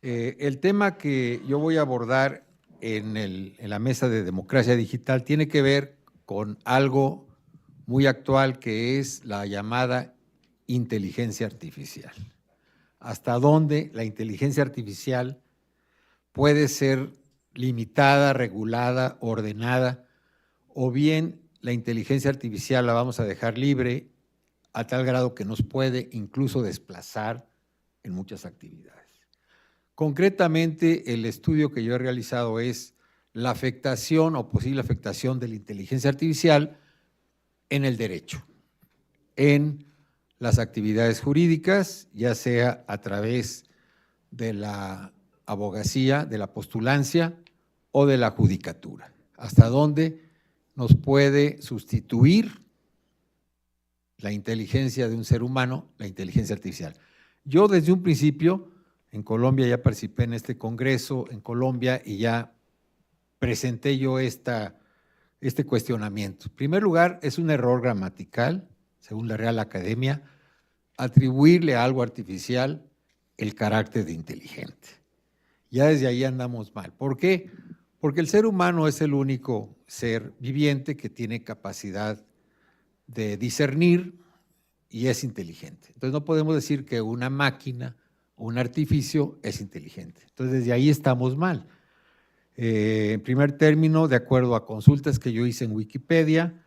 Speaker 6: el tema que yo voy a abordar en la mesa de democracia digital tiene que ver con algo muy actual, que es la llamada inteligencia artificial. Hasta dónde la inteligencia artificial puede ser limitada, regulada, ordenada, o bien la inteligencia artificial la vamos a dejar libre a tal grado que nos puede incluso desplazar en muchas actividades. Concretamente, el estudio que yo he realizado es la afectación o posible afectación de la inteligencia artificial en el derecho, en las actividades jurídicas, ya sea a través de la abogacía, de la postulancia o de la judicatura. Hasta dónde nos puede sustituir la inteligencia de un ser humano, la inteligencia artificial. Yo desde un principio, en Colombia ya participé en este congreso, en Colombia, y ya presenté yo este cuestionamiento. En primer lugar, es un error gramatical, según la Real Academia, atribuirle a algo artificial el carácter de inteligente. Ya desde ahí andamos mal. ¿Por qué? Porque el ser humano es el único ser viviente que tiene capacidad de discernir y es inteligente. Entonces no podemos decir que una máquina o un artificio es inteligente. Entonces desde ahí estamos mal. En primer término, de acuerdo a consultas que yo hice en Wikipedia,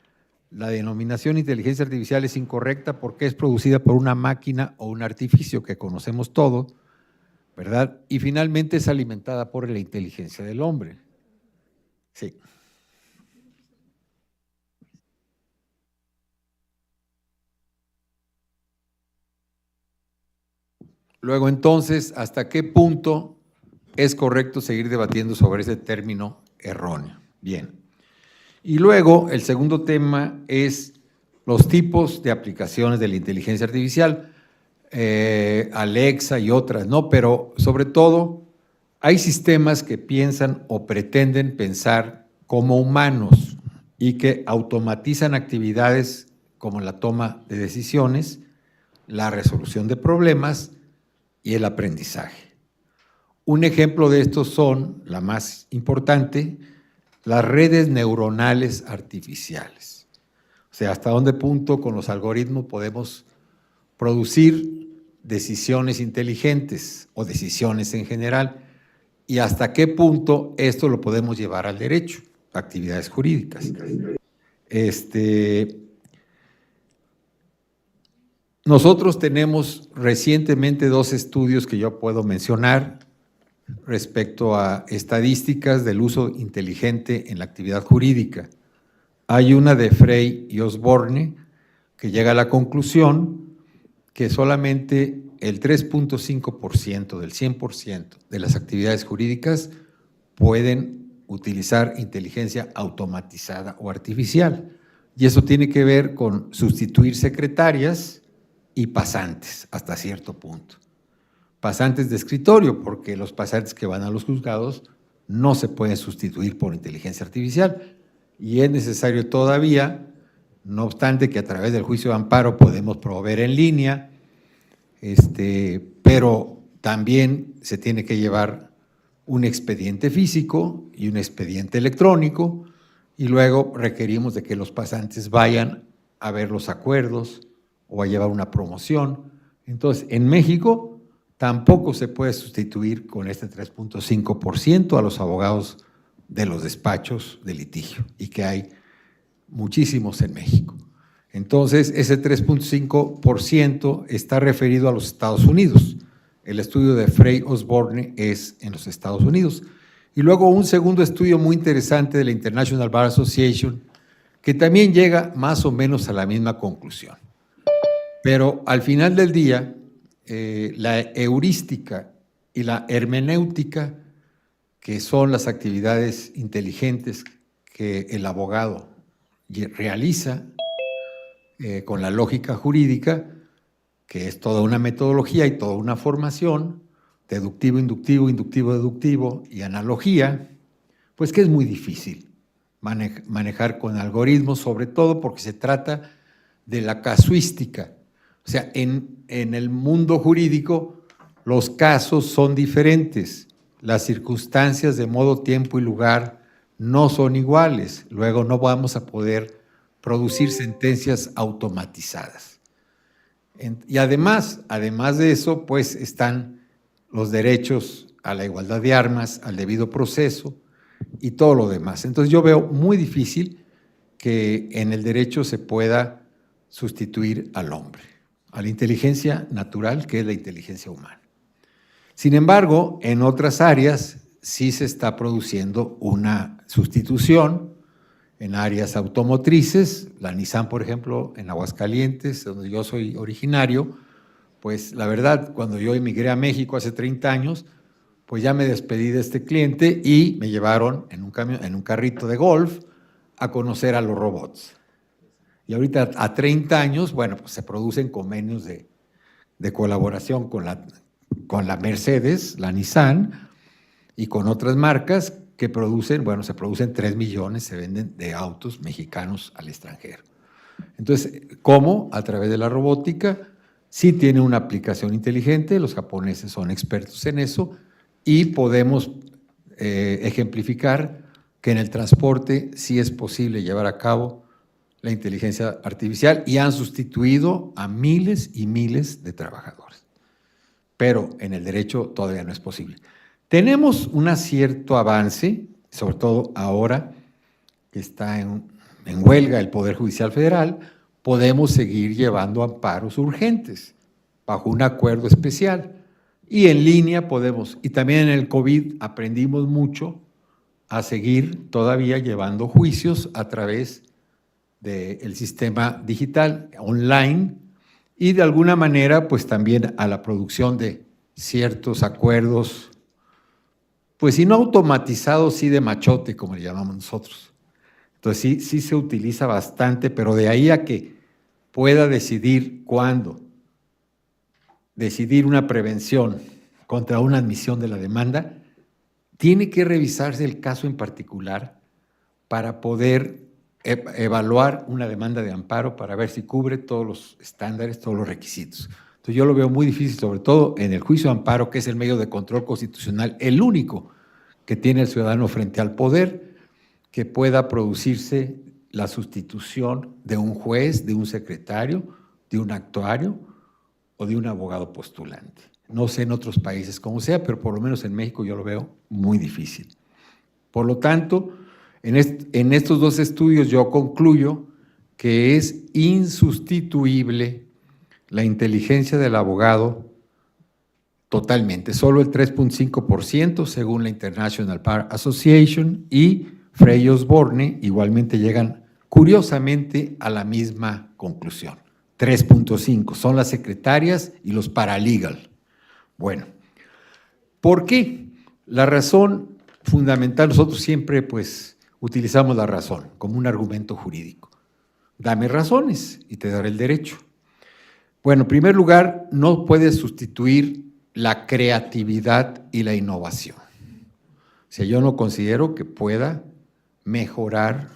Speaker 6: la denominación inteligencia artificial es incorrecta porque es producida por una máquina o un artificio que conocemos todo, ¿verdad? Y finalmente es alimentada por la inteligencia del hombre. Sí. Luego, entonces, ¿hasta qué punto es correcto seguir debatiendo sobre ese término erróneo? Bien. Y luego, el segundo tema es los tipos de aplicaciones de la inteligencia artificial, Alexa y otras, ¿no? Pero, sobre todo, hay sistemas que piensan o pretenden pensar como humanos y que automatizan actividades como la toma de decisiones, la resolución de problemas y el aprendizaje. Un ejemplo de estos son, la más importante, las redes neuronales artificiales. O sea, hasta dónde punto con los algoritmos podemos producir decisiones inteligentes o decisiones en general y hasta qué punto esto lo podemos llevar al derecho, actividades jurídicas. Nosotros tenemos recientemente 2 estudios que yo puedo mencionar respecto a estadísticas del uso inteligente en la actividad jurídica. Hay una de Frey y Osborne que llega a la conclusión que solamente el 3.5% del 100% de las actividades jurídicas pueden utilizar inteligencia automatizada o artificial. Y eso tiene que ver con sustituir secretarias y pasantes hasta cierto punto. Pasantes de escritorio, porque los pasantes que van a los juzgados no se pueden sustituir por inteligencia artificial. y es necesario todavía, no obstante que a través del juicio de amparo podemos proveer en línea, pero también se tiene que llevar un expediente físico y un expediente electrónico, y luego requerimos de que los pasantes vayan a ver los acuerdos o a llevar una promoción. Entonces, en México tampoco se puede sustituir con este 3.5% a los abogados de los despachos de litigio, y que hay muchísimos en México. Entonces, ese 3.5% está referido a los Estados Unidos. El estudio de Frey Osborne es en los Estados Unidos. Y luego un segundo estudio muy interesante de la International Bar Association, que también llega más o menos a la misma conclusión. Pero al final del día, la heurística y la hermenéutica, que son las actividades inteligentes que el abogado realiza con la lógica jurídica, que es toda una metodología y toda una formación, deductivo, inductivo, inductivo, deductivo y analogía, pues que es muy difícil manejar con algoritmos, sobre todo porque se trata de la casuística. O sea, en el mundo jurídico los casos son diferentes, las circunstancias de modo, tiempo y lugar no son iguales, luego no vamos a poder producir sentencias automatizadas. Y además de eso, pues están los derechos a la igualdad de armas, al debido proceso y todo lo demás. Entonces yo veo muy difícil que en el derecho se pueda sustituir al hombre, a la inteligencia natural, que es la inteligencia humana. Sin embargo, en otras áreas sí se está produciendo una sustitución. En áreas automotrices, la Nissan, por ejemplo, en Aguascalientes, donde yo soy originario, pues la verdad, cuando yo emigré a México hace 30 años, pues ya me despedí de este cliente y me llevaron en un carrito de golf a conocer a los robots. Y ahorita a 30 años, bueno, pues se producen convenios de colaboración con la Mercedes, la Nissan, y con otras marcas que producen, bueno, se producen 3 millones, se venden de autos mexicanos al extranjero. Entonces, ¿cómo? A través de la robótica, sí tiene una aplicación inteligente, los japoneses son expertos en eso, y podemos ejemplificar que en el transporte sí es posible llevar a cabo la inteligencia artificial y han sustituido a miles y miles de trabajadores. Pero en el derecho todavía no es posible. Tenemos un cierto avance, sobre todo ahora que está en huelga el Poder Judicial Federal, podemos seguir llevando amparos urgentes bajo un acuerdo especial. Y en línea podemos, y también en el COVID aprendimos mucho a seguir todavía llevando juicios a través del sistema digital, online, y de alguna manera pues también a la producción de ciertos acuerdos, pues si no automatizados, sí de machote, como le llamamos nosotros. Entonces sí se utiliza bastante, pero de ahí a que pueda decidir cuándo, decidir una prevención contra una admisión de la demanda, tiene que revisarse el caso en particular para poder evaluar una demanda de amparo para ver si cubre todos los estándares, todos los requisitos. Entonces yo lo veo muy difícil, sobre todo en el juicio de amparo, que es el medio de control constitucional, el único que tiene el ciudadano frente al poder, que pueda producirse la sustitución de un juez, de un secretario, de un actuario o de un abogado postulante. No sé en otros países cómo sea, pero por lo menos en México yo lo veo muy difícil. Por lo tanto, en estos dos estudios yo concluyo que es insustituible la inteligencia del abogado totalmente. Solo el 3.5% según la International Bar Association y Frey Osborne igualmente llegan curiosamente a la misma conclusión. 3.5 son las secretarias y los paralegal. Bueno, ¿por qué? La razón fundamental, nosotros siempre pues utilizamos la razón como un argumento jurídico. Dame razones y te daré el derecho. Bueno, en primer lugar, no puedes sustituir la creatividad y la innovación. O sea, yo no considero que pueda mejorar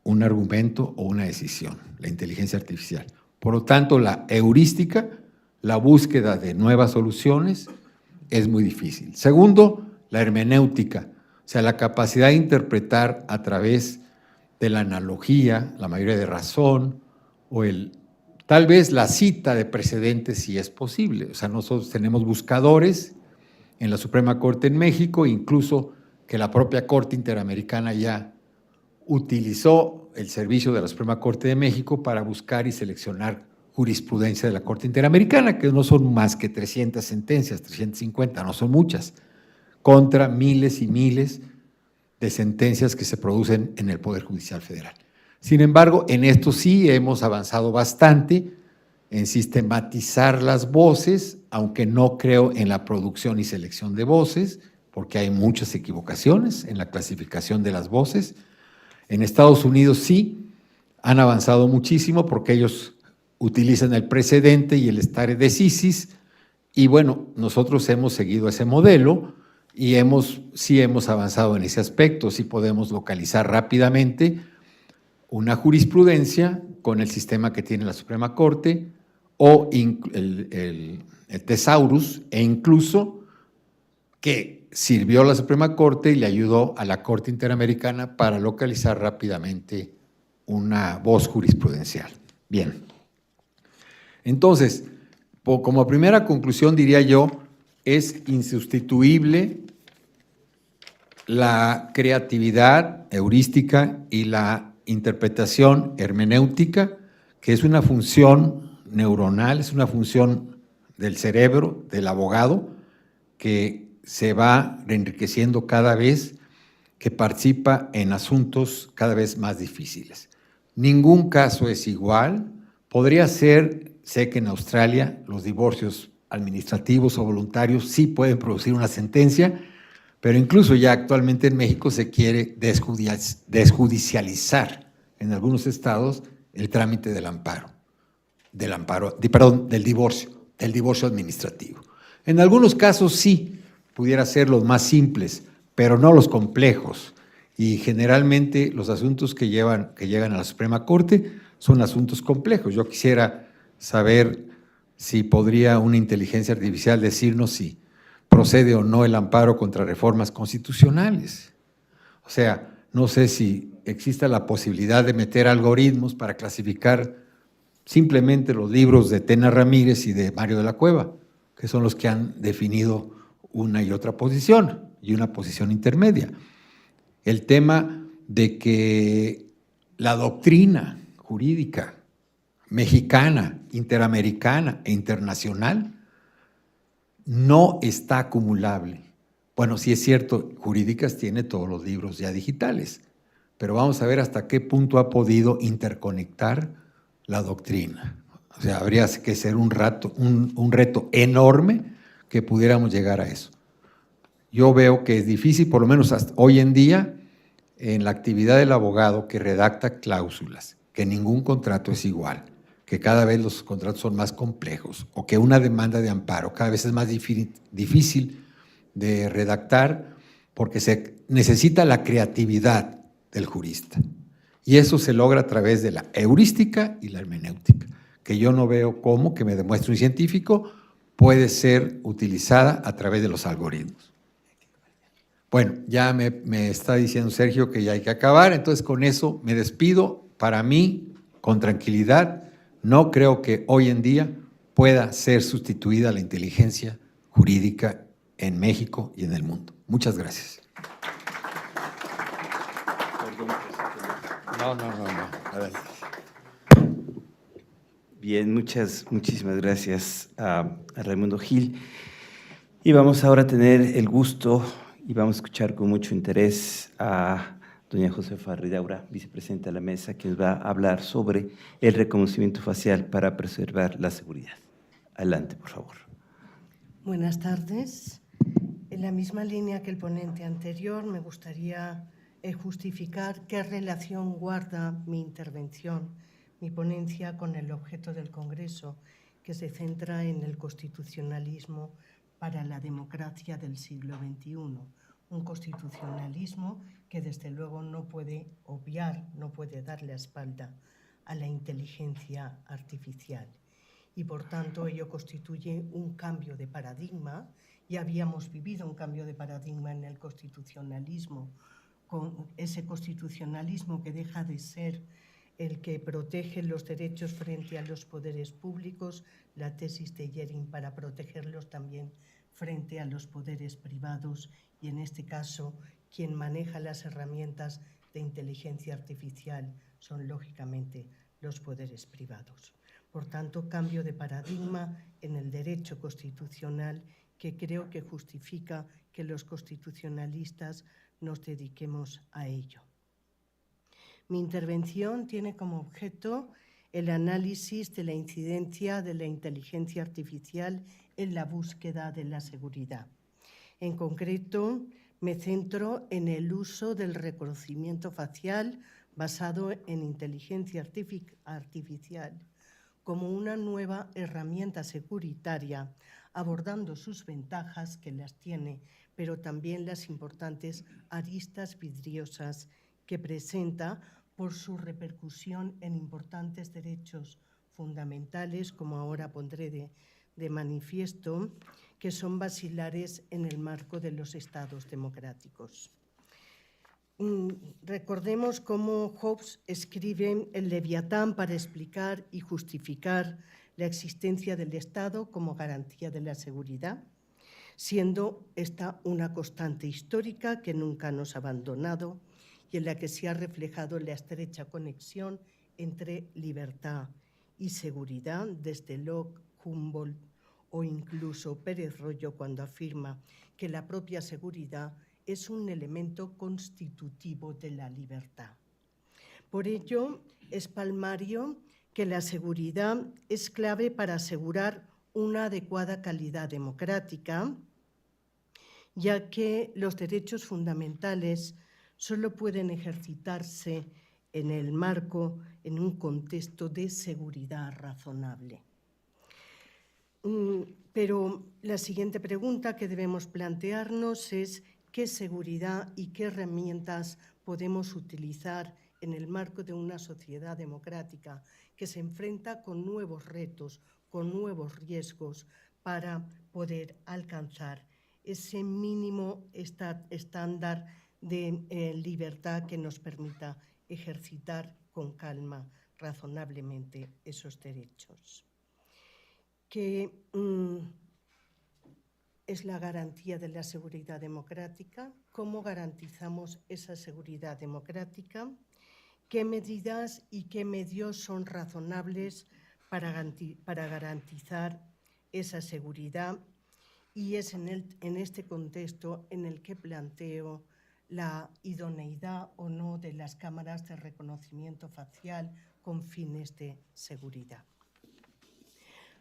Speaker 6: un argumento o una decisión, la inteligencia artificial. Por lo tanto, la heurística, la búsqueda de nuevas soluciones, es muy difícil. Segundo, la hermenéutica, o sea, la capacidad de interpretar a través de la analogía, la mayoría de razón, o tal vez la cita de precedentes si es posible. O sea, nosotros tenemos buscadores en la Suprema Corte en México, incluso que la propia Corte Interamericana ya utilizó el servicio de la Suprema Corte de México para buscar y seleccionar jurisprudencia de la Corte Interamericana, que no son más que 300 sentencias, 350, no son muchas, contra miles y miles de sentencias que se producen en el Poder Judicial Federal. Sin embargo, en esto sí hemos avanzado bastante en sistematizar las voces, aunque no creo en la producción y selección de voces, porque hay muchas equivocaciones en la clasificación de las voces. En Estados Unidos sí han avanzado muchísimo porque ellos utilizan el precedente y el stare decisis, y bueno, nosotros hemos seguido ese modelo y sí hemos avanzado en ese aspecto, sí podemos localizar rápidamente una jurisprudencia con el sistema que tiene la Suprema Corte o el Thesaurus, e incluso que sirvió a la Suprema Corte y le ayudó a la Corte Interamericana para localizar rápidamente una voz jurisprudencial. Bien. Entonces, como primera conclusión diría yo, es insustituible la creatividad heurística y la interpretación hermenéutica, que es una función neuronal, es una función del cerebro, del abogado, que se va enriqueciendo cada vez que participa en asuntos cada vez más difíciles. Ningún caso es igual. Podría ser, sé que en Australia los divorcios administrativos o voluntarios sí pueden producir una sentencia, pero incluso ya actualmente en México se quiere desjudicializar en algunos estados el trámite del divorcio administrativo. En algunos casos sí pudiera ser los más simples, pero no los complejos. Y generalmente los asuntos que llegan a la Suprema Corte son asuntos complejos. Yo quisiera saber si podría una inteligencia artificial decirnos si procede o no el amparo contra reformas constitucionales. O sea, no sé si exista la posibilidad de meter algoritmos para clasificar simplemente los libros de Tena Ramírez y de Mario de la Cueva, que son los que han definido una y otra posición, y una posición intermedia. El tema de que la doctrina jurídica mexicana, interamericana e internacional no está acumulable. Bueno, sí es cierto, Jurídicas tiene todos los libros ya digitales, pero vamos a ver hasta qué punto ha podido interconectar la doctrina. O sea, habría que ser un reto enorme que pudiéramos llegar a eso. Yo veo que es difícil, por lo menos hasta hoy en día, en la actividad del abogado que redacta cláusulas, que ningún contrato es igual, que cada vez los contratos son más complejos, o que una demanda de amparo cada vez es más difícil de redactar porque se necesita la creatividad del jurista. Y eso se logra a través de la heurística y la hermenéutica, que yo no veo cómo, que me demuestre un científico, puede ser utilizada a través de los algoritmos. Bueno, ya me está diciendo Sergio que ya hay que acabar, entonces con eso me despido. Para mí, con tranquilidad, no creo que hoy en día pueda ser sustituida la inteligencia jurídica en México y en el mundo. Muchas gracias.
Speaker 1: No. Adelante. Bien, muchísimas gracias a Raimundo Gil. Y vamos ahora a tener el gusto y vamos a escuchar con mucho interés a doña Josefa Ridaura, vicepresidenta de la mesa, quien va a hablar sobre el reconocimiento facial para preservar la seguridad. Adelante, por favor.
Speaker 2: Buenas tardes. En la misma línea que el ponente anterior, me gustaría justificar qué relación guarda mi intervención, mi ponencia, con el objeto del Congreso, que se centra en el constitucionalismo para la democracia del siglo XXI, un constitucionalismo que desde luego no puede obviar, no puede dar la espalda a la inteligencia artificial. Y por tanto ello constituye un cambio de paradigma. Ya habíamos vivido un cambio de paradigma en el constitucionalismo, con ese constitucionalismo que deja de ser el que protege los derechos frente a los poderes públicos, la tesis de Jering para protegerlos también frente a los poderes privados, y en este caso quien maneja las herramientas de inteligencia artificial son lógicamente los poderes privados. Por tanto, cambio de paradigma en el derecho constitucional que creo que justifica que los constitucionalistas nos dediquemos a ello. Mi intervención tiene como objeto el análisis de la incidencia de la inteligencia artificial en la búsqueda de la seguridad. En concreto, me centro en el uso del reconocimiento facial basado en inteligencia artificial como una nueva herramienta securitaria, abordando sus ventajas, que las tiene, pero también las importantes aristas vidriosas que presenta por su repercusión en importantes derechos fundamentales, como ahora pondré de manifiesto, que son basilares en el marco de los estados democráticos. Recordemos cómo Hobbes escribe el Leviatán para explicar y justificar la existencia del Estado como garantía de la seguridad, siendo esta una constante histórica que nunca nos ha abandonado y en la que se ha reflejado la estrecha conexión entre libertad y seguridad, desde Locke, Humboldt o incluso Pérez Royo, cuando afirma que la propia seguridad es un elemento constitutivo de la libertad. Por ello, es palmario que la seguridad es clave para asegurar una adecuada calidad democrática, ya que los derechos fundamentales solo pueden ejercitarse en el marco, en un contexto de seguridad razonable. Pero la siguiente pregunta que debemos plantearnos es qué seguridad y qué herramientas podemos utilizar en el marco de una sociedad democrática que se enfrenta con nuevos retos, con nuevos riesgos para poder alcanzar ese mínimo estándar de libertad que nos permita ejercitar con calma, razonablemente, esos derechos. ¿Qué es la garantía de la seguridad democrática? ¿Cómo garantizamos esa seguridad democrática? ¿Qué medidas y qué medios son razonables para garantizar esa seguridad? Y es en este contexto en el que planteo la idoneidad o no de las cámaras de reconocimiento facial con fines de seguridad.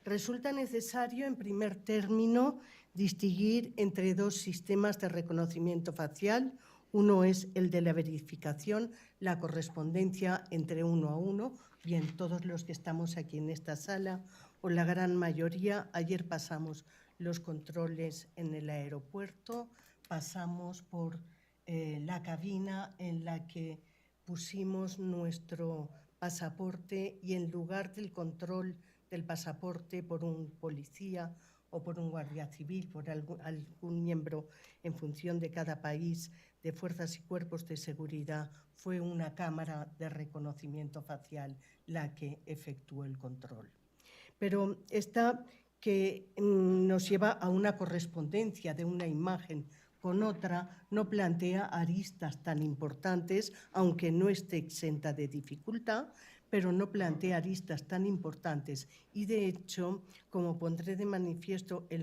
Speaker 2: Resulta necesario, en primer término, distinguir entre dos sistemas de reconocimiento facial. Uno es el de la verificación, la correspondencia entre uno a uno, bien todos los que estamos aquí en esta sala o la gran mayoría. Ayer pasamos los controles en el aeropuerto, pasamos por la cabina en la que pusimos nuestro pasaporte y en lugar del control del pasaporte por un policía o por un guardia civil, por algún miembro en función de cada país de fuerzas y cuerpos de seguridad, fue una cámara de reconocimiento facial la que efectuó el control. Pero esta que nos lleva a una correspondencia de una imagen con otra no plantea aristas tan importantes, aunque no esté exenta de dificultad, pero no plantea aristas tan importantes. Y de hecho, como pondré de manifiesto en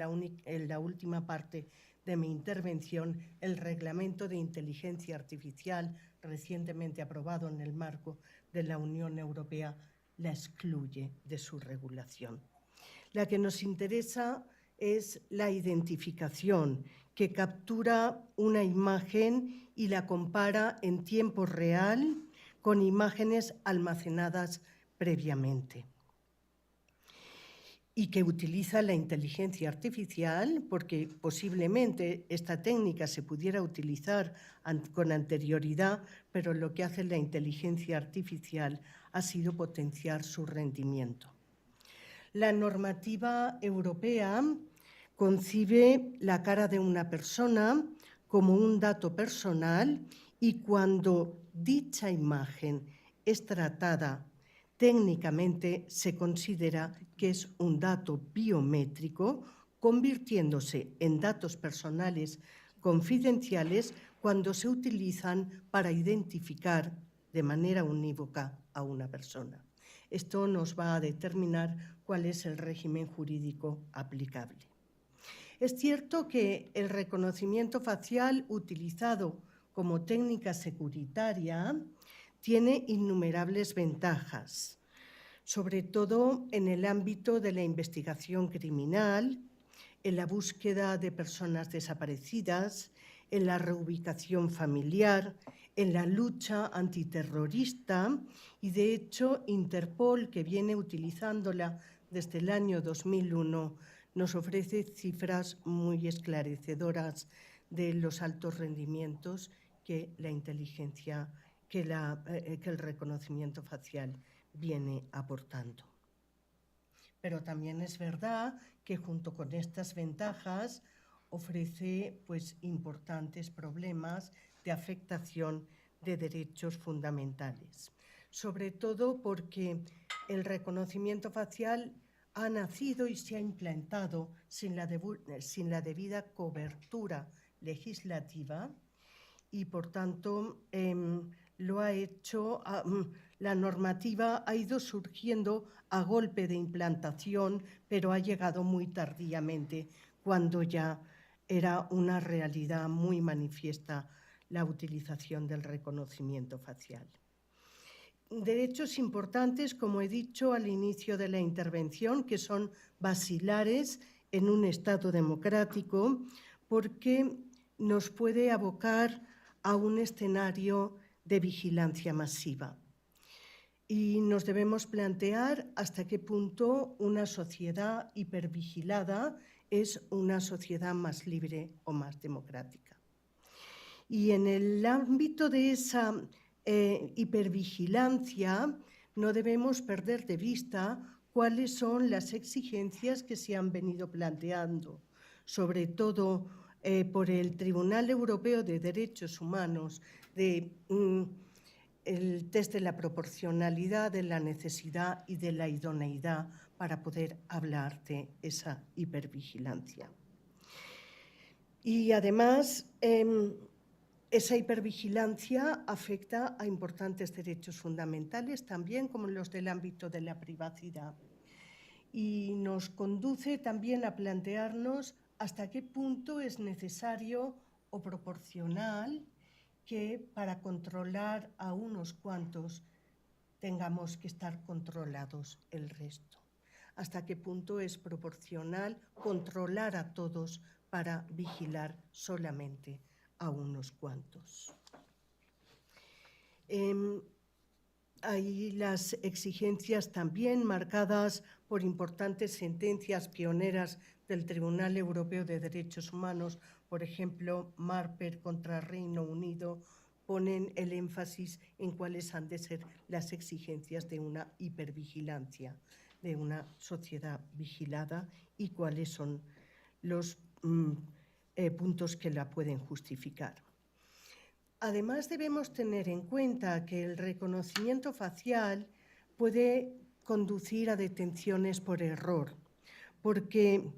Speaker 2: la última parte de mi intervención, el Reglamento de Inteligencia Artificial, recientemente aprobado en el marco de la Unión Europea, la excluye de su regulación. La que nos interesa es la identificación, que captura una imagen y la compara en tiempo real con imágenes almacenadas previamente. y que utiliza la inteligencia artificial, porque posiblemente esta técnica se pudiera utilizar con anterioridad, pero lo que hace la inteligencia artificial ha sido potenciar su rendimiento. La normativa europea concibe la cara de una persona como un dato personal y cuando dicha imagen es tratada técnicamente se considera que es un dato biométrico, convirtiéndose en datos personales confidenciales cuando se utilizan para identificar de manera unívoca a una persona. Esto nos va a determinar cuál es el régimen jurídico aplicable. Es cierto que el reconocimiento facial utilizado como técnica securitaria tiene innumerables ventajas, sobre todo en el ámbito de la investigación criminal, en la búsqueda de personas desaparecidas, en la reubicación familiar, en la lucha antiterrorista y, de hecho, Interpol, que viene utilizándola desde el año 2001, nos ofrece cifras muy esclarecedoras de los altos rendimientos que la inteligencia, que el reconocimiento facial viene aportando. Pero también es verdad que junto con estas ventajas ofrece pues, importantes problemas de afectación de derechos fundamentales, sobre todo porque el reconocimiento facial ha nacido y se ha implantado sin la debida cobertura legislativa y, por tanto, lo ha hecho, la normativa ha ido surgiendo a golpe de implantación, pero ha llegado muy tardíamente, cuando ya era una realidad muy manifiesta la utilización del reconocimiento facial. Derechos importantes, como he dicho al inicio de la intervención, que son basilares en un Estado democrático, porque nos puede abocar a un escenario de vigilancia masiva. Y nos debemos plantear hasta qué punto una sociedad hipervigilada es una sociedad más libre o más democrática. Y en el ámbito de esa hipervigilancia no debemos perder de vista cuáles son las exigencias que se han venido planteando, sobre todo por el Tribunal Europeo de Derechos Humanos, el test de la proporcionalidad, de la necesidad y de la idoneidad para poder hablar de esa hipervigilancia. Y además, esa hipervigilancia afecta a importantes derechos fundamentales también, como los del ámbito de la privacidad. Y nos conduce también a plantearnos hasta qué punto es necesario o proporcional que para controlar a unos cuantos tengamos que estar controlados el resto. Hasta qué punto es proporcional controlar a todos para vigilar solamente a unos cuantos. Hay las exigencias también marcadas por importantes sentencias pioneras del Tribunal Europeo de Derechos Humanos, por ejemplo, Marper contra Reino Unido, ponen el énfasis en cuáles han de ser las exigencias de una hipervigilancia, de una sociedad vigilada y cuáles son los puntos que la pueden justificar. Además, debemos tener en cuenta que el reconocimiento facial puede conducir a detenciones por error, porque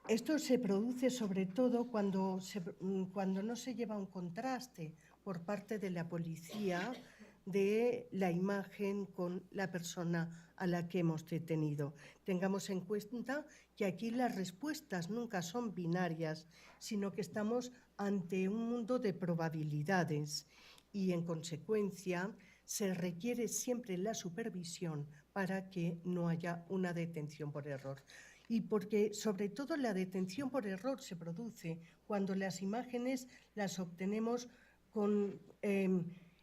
Speaker 2: esto se produce sobre todo cuando no se lleva un contraste por parte de la policía de la imagen con la persona a la que hemos detenido. Tengamos en cuenta que aquí las respuestas nunca son binarias, sino que estamos ante un mundo de probabilidades y, en consecuencia, se requiere siempre la supervisión para que no haya una detención por error. Y porque, sobre todo, la detención por error se produce cuando las imágenes las obtenemos con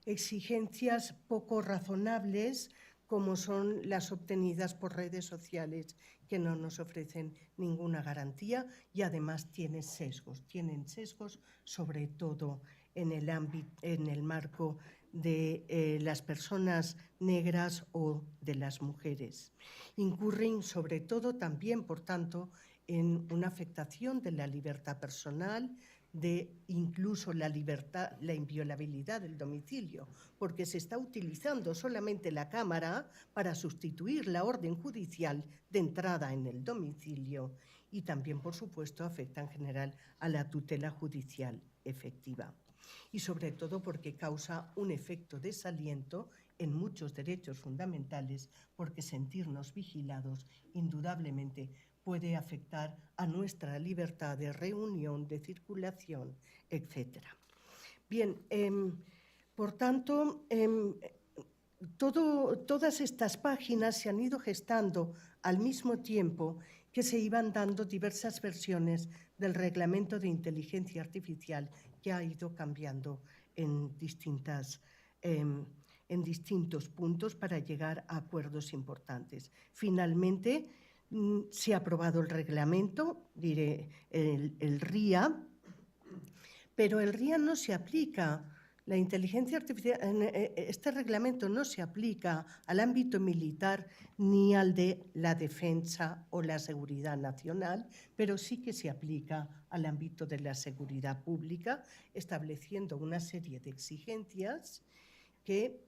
Speaker 2: exigencias poco razonables, como son las obtenidas por redes sociales, que no nos ofrecen ninguna garantía y además tienen sesgos sobre todo en el marco de las personas negras o de las mujeres. Incurren sobre todo también, por tanto, en una afectación de la libertad personal, de incluso la inviolabilidad del domicilio, porque se está utilizando solamente la cámara para sustituir la orden judicial de entrada en el domicilio y también, por supuesto, afecta en general a la tutela judicial efectiva. Y sobre todo porque causa un efecto desaliento en muchos derechos fundamentales, porque sentirnos vigilados indudablemente puede afectar a nuestra libertad de reunión, de circulación, etc. Bien, por tanto, todas estas páginas se han ido gestando al mismo tiempo que se iban dando diversas versiones del reglamento de inteligencia artificial que ha ido cambiando en distintos puntos para llegar a acuerdos importantes. Finalmente, se ha aprobado el reglamento, el RIA, pero el RIA no se aplica. La inteligencia artificial, este reglamento no se aplica al ámbito militar ni al de la defensa o la seguridad nacional, pero sí que se aplica al ámbito de la seguridad pública, estableciendo una serie de exigencias que,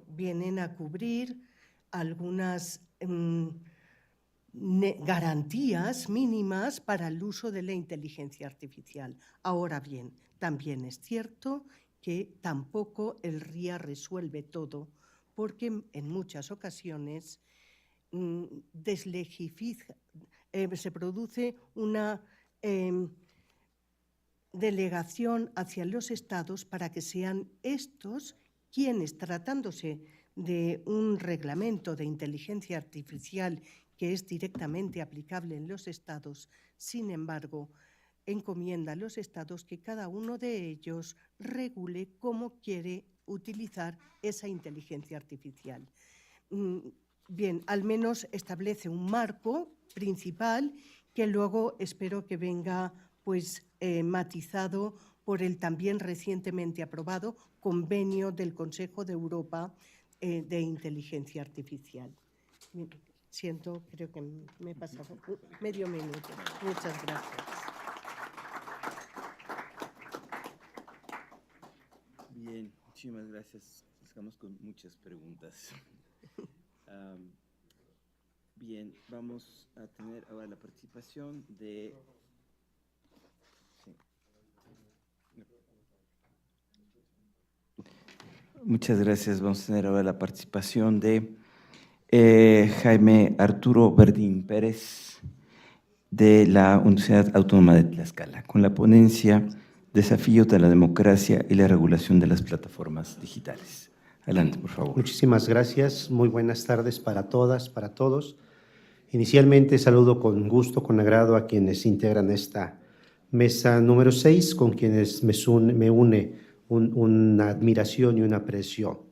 Speaker 2: vienen a cubrir algunas garantías mínimas para el uso de la inteligencia artificial. Ahora bien, también es cierto que tampoco el RIA resuelve todo, porque en muchas ocasiones se produce una delegación hacia los Estados para que sean estos quienes, tratándose de un reglamento de inteligencia artificial que es directamente aplicable en los Estados, sin embargo, encomienda a los Estados que cada uno de ellos regule cómo quiere utilizar esa inteligencia artificial. Bien, al menos establece un marco principal que luego espero que venga matizado por el también recientemente aprobado Convenio del Consejo de Europa de Inteligencia Artificial. Creo que me he pasado medio minuto. Muchas gracias.
Speaker 1: Bien, muchísimas gracias. Estamos con muchas preguntas. Bien, vamos a tener ahora la participación de... Muchas gracias. Vamos a tener ahora la participación de Jaime Arturo Verdín Pérez, de la Universidad Autónoma de Tlaxcala, con la ponencia Desafíos de la democracia y la regulación de las plataformas digitales. Adelante, por favor.
Speaker 7: Muchísimas gracias. Muy buenas tardes para todas, para todos. Inicialmente saludo con gusto, con agrado a quienes integran esta mesa número 6, con quienes me une una admiración y un aprecio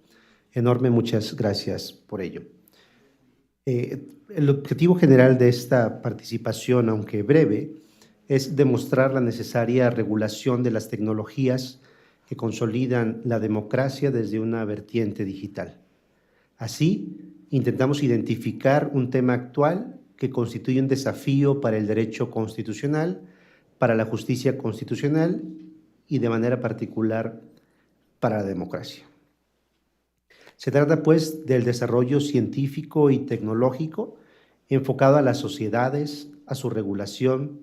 Speaker 7: enorme. Muchas gracias por ello. El objetivo general de esta participación, aunque breve, es demostrar la necesaria regulación de las tecnologías que consolidan la democracia desde una vertiente digital. Así, intentamos identificar un tema actual que constituye un desafío para el derecho constitucional, para la justicia constitucional y de manera particular para la democracia. Se trata, pues, del desarrollo científico y tecnológico enfocado a las sociedades, a su regulación,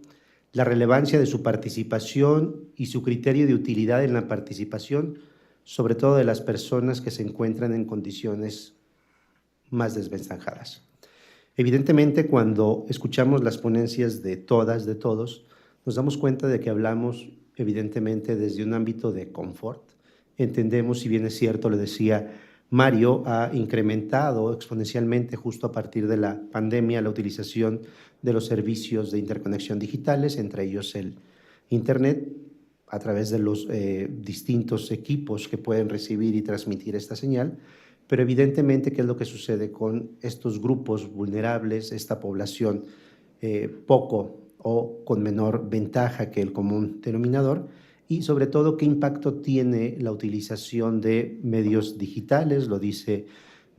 Speaker 7: la relevancia de su participación y su criterio de utilidad en la participación, sobre todo de las personas que se encuentran en condiciones más desventajadas. Evidentemente, cuando escuchamos las ponencias de todas, de todos, nos damos cuenta de que hablamos, evidentemente, desde un ámbito de confort. Entendemos, si bien es cierto, le decía Mario, ha incrementado exponencialmente justo a partir de la pandemia la utilización de los servicios de interconexión digitales, entre ellos el Internet, a través de los distintos equipos que pueden recibir y transmitir esta señal, pero evidentemente, ¿qué es lo que sucede con estos grupos vulnerables, esta población poco o con menor ventaja que el común denominador? Y sobre todo, ¿qué impacto tiene la utilización de medios digitales, lo dice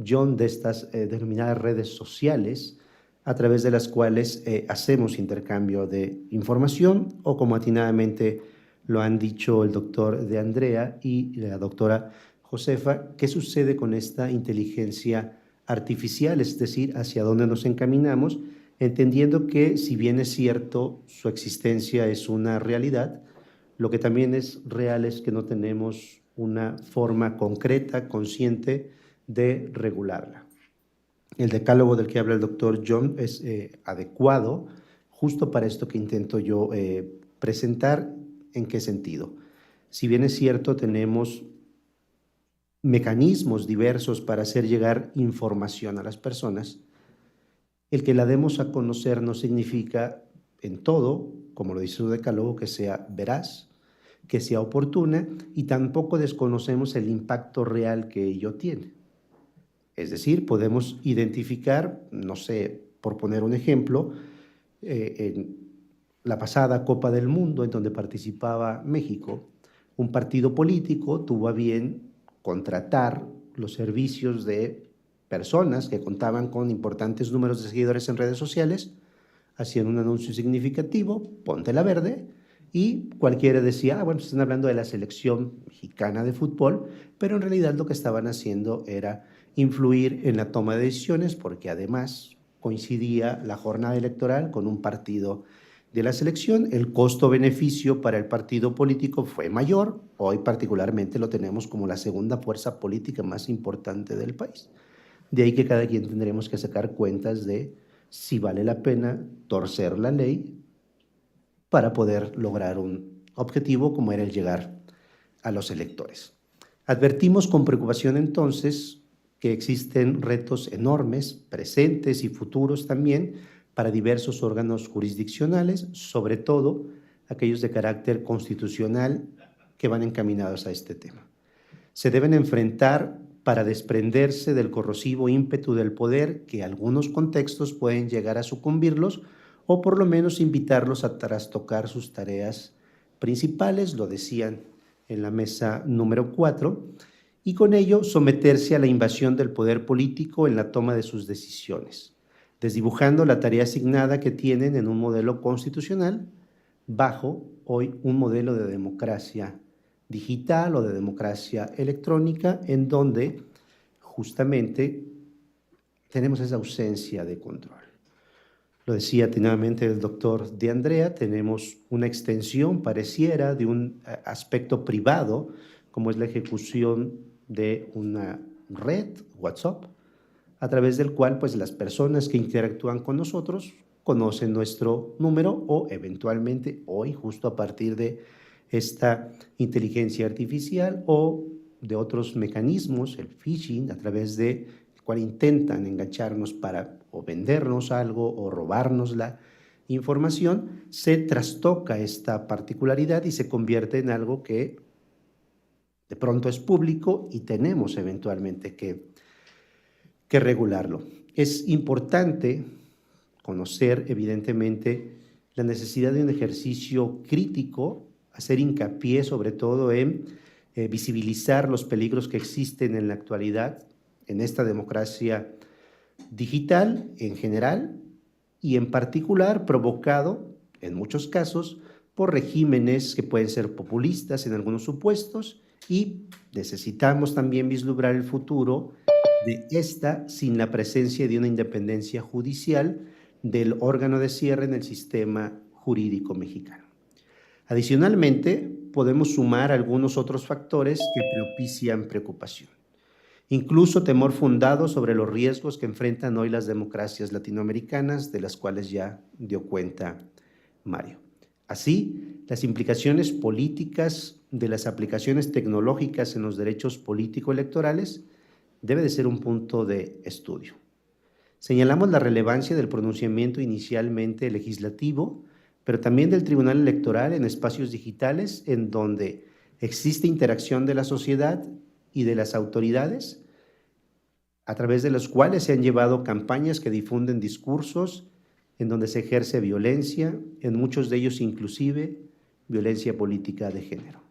Speaker 7: John, de estas denominadas redes sociales, a través de las cuales hacemos intercambio de información, o como atinadamente lo han dicho el doctor De Andrea y la doctora Josefa, ¿qué sucede con esta inteligencia artificial? Es decir, ¿hacia dónde nos encaminamos? Entendiendo que, si bien es cierto, su existencia es una realidad, lo que también es real es que no tenemos una forma concreta, consciente, de regularla. El decálogo del que habla el doctor John es adecuado justo para esto que intento yo presentar. ¿En qué sentido? Si bien es cierto, tenemos mecanismos diversos para hacer llegar información a las personas, el que la demos a conocer no significa en todo, como lo dice su decálogo, que sea veraz, que sea oportuna, y tampoco desconocemos el impacto real que ello tiene. Es decir, podemos identificar, no sé, por poner un ejemplo, en la pasada Copa del Mundo, en donde participaba México, un partido político tuvo a bien contratar los servicios de personas que contaban con importantes números de seguidores en redes sociales, hacían un anuncio significativo, ponte la verde, y cualquiera decía, bueno, están hablando de la selección mexicana de fútbol, pero en realidad lo que estaban haciendo era influir en la toma de decisiones, porque además coincidía la jornada electoral con un partido de la selección. El costo-beneficio para el partido político fue mayor. Hoy particularmente lo tenemos como la segunda fuerza política más importante del país. De ahí que cada quien tendremos que sacar cuentas de si vale la pena torcer la ley para poder lograr un objetivo como era el llegar a los electores. Advertimos con preocupación entonces que existen retos enormes, presentes y futuros también, para diversos órganos jurisdiccionales, sobre todo aquellos de carácter constitucional que van encaminados a este tema. Se deben enfrentar para desprenderse del corrosivo ímpetu del poder que algunos contextos pueden llegar a sucumbirlos, o por lo menos invitarlos a trastocar sus tareas principales, lo decían en la mesa número 4, y con ello someterse a la invasión del poder político en la toma de sus decisiones, desdibujando la tarea asignada que tienen en un modelo constitucional bajo hoy un modelo de democracia digital o de democracia electrónica, en donde justamente tenemos esa ausencia de control. Lo decía atinadamente el doctor De Andrea, tenemos una extensión, pareciera, de un aspecto privado, como es la ejecución de una red, WhatsApp, a través del cual pues, las personas que interactúan con nosotros conocen nuestro número, o eventualmente hoy, justo a partir de esta inteligencia artificial o de otros mecanismos, el phishing, a través del cual intentan engancharnos para o vendernos algo o robarnos la información, se trastoca esta particularidad y se convierte en algo que de pronto es público y tenemos eventualmente que regularlo. Es importante conocer, evidentemente, la necesidad de un ejercicio crítico, hacer hincapié sobre todo en visibilizar los peligros que existen en la actualidad en esta democracia digital en general y en particular provocado, en muchos casos, por regímenes que pueden ser populistas en algunos supuestos, y necesitamos también vislumbrar el futuro de esta sin la presencia de una independencia judicial del órgano de cierre en el sistema jurídico mexicano. Adicionalmente, podemos sumar algunos otros factores que propician preocupación. Incluso temor fundado sobre los riesgos que enfrentan hoy las democracias latinoamericanas, de las cuales ya dio cuenta Mario. Así, las implicaciones políticas de las aplicaciones tecnológicas en los derechos político-electorales debe de ser un punto de estudio. Señalamos la relevancia del pronunciamiento inicialmente legislativo, pero también del Tribunal Electoral en espacios digitales en donde existe interacción de la sociedad y de las autoridades a través de los cuales se han llevado campañas que difunden discursos en donde se ejerce violencia, en muchos de ellos inclusive violencia política de género.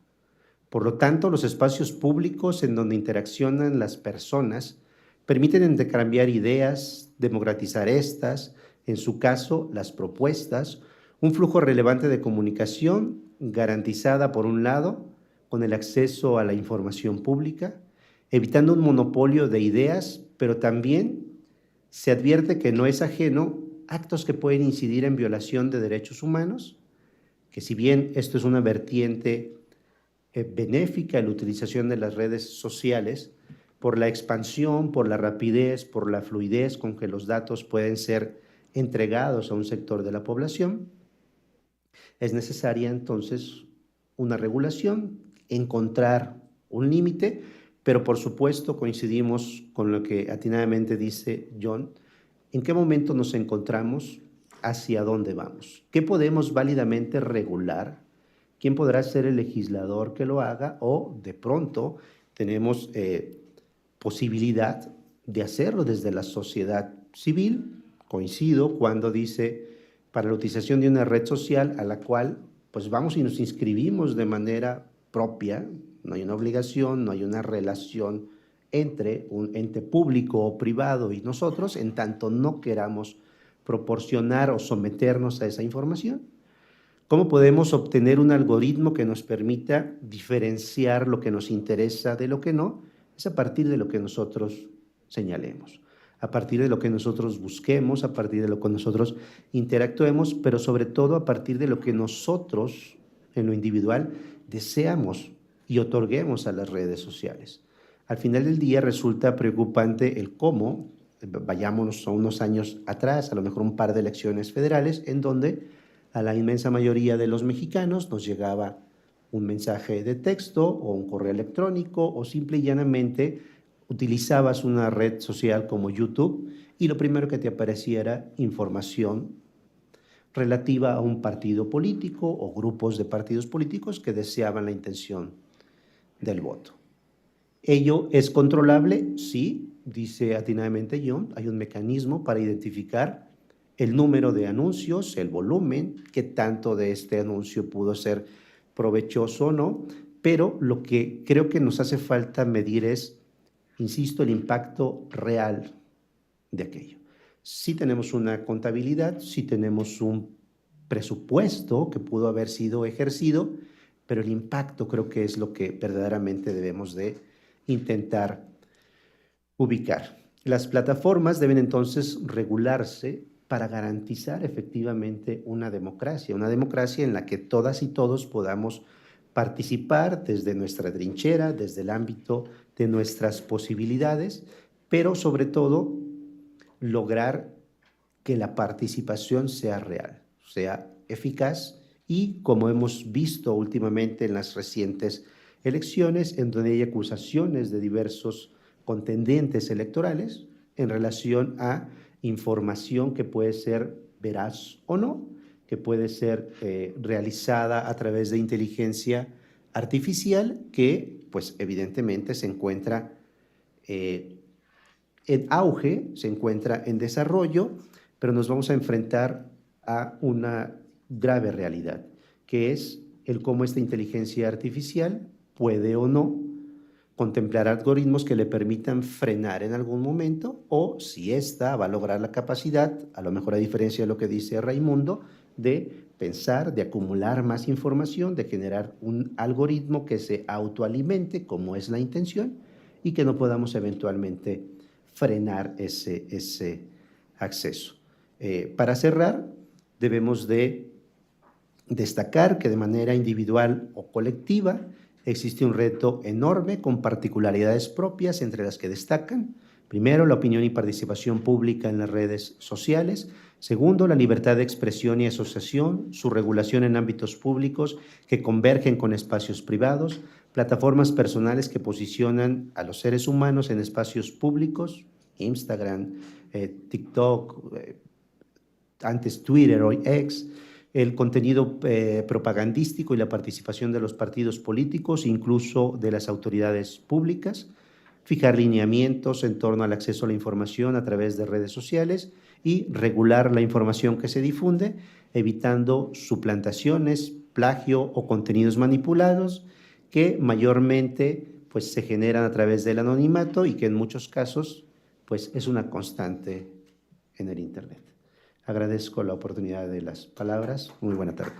Speaker 7: Por lo tanto, los espacios públicos en donde interaccionan las personas permiten intercambiar ideas, democratizar estas, en su caso, las propuestas, un flujo relevante de comunicación garantizada, por un lado, con el acceso a la información pública, evitando un monopolio de ideas, pero también se advierte que no es ajeno actos que pueden incidir en violación de derechos humanos, que si bien esto es una vertiente benéfica en la utilización de las redes sociales, por la expansión, por la rapidez, por la fluidez con que los datos pueden ser entregados a un sector de la población, es necesaria entonces una regulación, encontrar un límite, pero por supuesto coincidimos con lo que atinadamente dice John, ¿en qué momento nos encontramos? ¿Hacia dónde vamos? ¿Qué podemos válidamente regular? ¿Quién podrá ser el legislador que lo haga? O de pronto tenemos posibilidad de hacerlo desde la sociedad civil. Coincido cuando dice para la utilización de una red social a la cual pues vamos y nos inscribimos de manera propia, no hay una obligación, no hay una relación entre un ente público o privado y nosotros, en tanto no queramos proporcionar o someternos a esa información. ¿Cómo podemos obtener un algoritmo que nos permita diferenciar lo que nos interesa de lo que no? Es a partir de lo que nosotros señalemos, a partir de lo que nosotros busquemos, a partir de lo que nosotros interactuemos, pero sobre todo a partir de lo que nosotros, en lo individual, deseamos y otorguemos a las redes sociales. Al final del día resulta preocupante el cómo, vayámonos a unos años atrás, a lo mejor un par de elecciones federales, en donde a la inmensa mayoría de los mexicanos nos llegaba un mensaje de texto o un correo electrónico o simple y llanamente utilizabas una red social como YouTube y lo primero que te aparecía era información relativa a un partido político o grupos de partidos políticos que deseaban la intención del voto. ¿Ello es controlable? Sí, dice atinadamente John, hay un mecanismo para identificar el número de anuncios, el volumen, qué tanto de este anuncio pudo ser provechoso o no, pero lo que creo que nos hace falta medir es, insisto, el impacto real de aquello. Sí tenemos una contabilidad, sí tenemos un presupuesto que pudo haber sido ejercido, pero el impacto creo que es lo que verdaderamente debemos de intentar ubicar. Las plataformas deben entonces regularse para garantizar efectivamente una democracia en la que todas y todos podamos participar desde nuestra trinchera, desde el ámbito de nuestras posibilidades, pero sobre todo lograr que la participación sea real, sea eficaz y, como hemos visto últimamente en las recientes elecciones, en donde hay acusaciones de diversos contendientes electorales en relación a información que puede ser veraz o no, que puede ser realizada a través de inteligencia artificial que, pues, evidentemente se encuentra en auge, se encuentra en desarrollo, pero nos vamos a enfrentar a una grave realidad, que es el cómo esta inteligencia artificial puede o no contemplar algoritmos que le permitan frenar en algún momento, o si ésta va a lograr la capacidad, a lo mejor a diferencia de lo que dice Raimundo, de pensar, de acumular más información, de generar un algoritmo que se autoalimente, como es la intención, y que no podamos eventualmente frenar ese acceso. Para cerrar, debemos de destacar que de manera individual o colectiva existe un reto enorme con particularidades propias, entre las que destacan, primero, la opinión y participación pública en las redes sociales; segundo, la libertad de expresión y asociación, su regulación en ámbitos públicos que convergen con espacios privados; plataformas personales que posicionan a los seres humanos en espacios públicos, Instagram, TikTok, antes Twitter, hoy X; el contenido propagandístico y la participación de los partidos políticos, incluso de las autoridades públicas; fijar lineamientos en torno al acceso a la información a través de redes sociales y regular la información que se difunde, evitando suplantaciones, plagio o contenidos manipulados que mayormente pues, se generan a través del anonimato y que en muchos casos pues, es una constante en el Internet. Agradezco la oportunidad de las palabras. Muy buena tarde.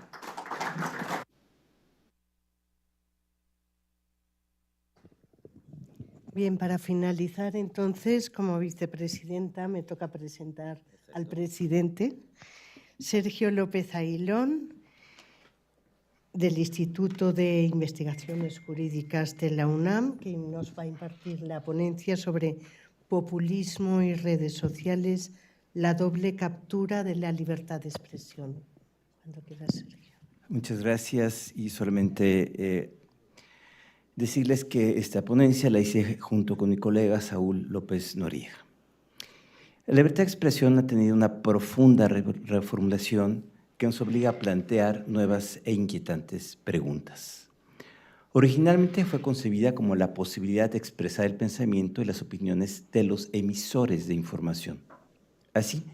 Speaker 2: Bien, para finalizar, entonces, como vicepresidenta, me toca presentar al presidente, Sergio López Aguilón, del Instituto de Investigaciones Jurídicas de la UNAM, que nos va a impartir la ponencia sobre populismo y redes sociales, la doble captura de la libertad de expresión. Cuando quieras, Sergio.
Speaker 1: Muchas gracias y solamente decirles que esta ponencia la hice junto con mi colega Saúl López Noriega. La libertad de expresión ha tenido una profunda reformulación que nos obliga a plantear nuevas e inquietantes preguntas. Originalmente fue concebida como la posibilidad de expresar el pensamiento y las opiniones de los emisores de información. Así,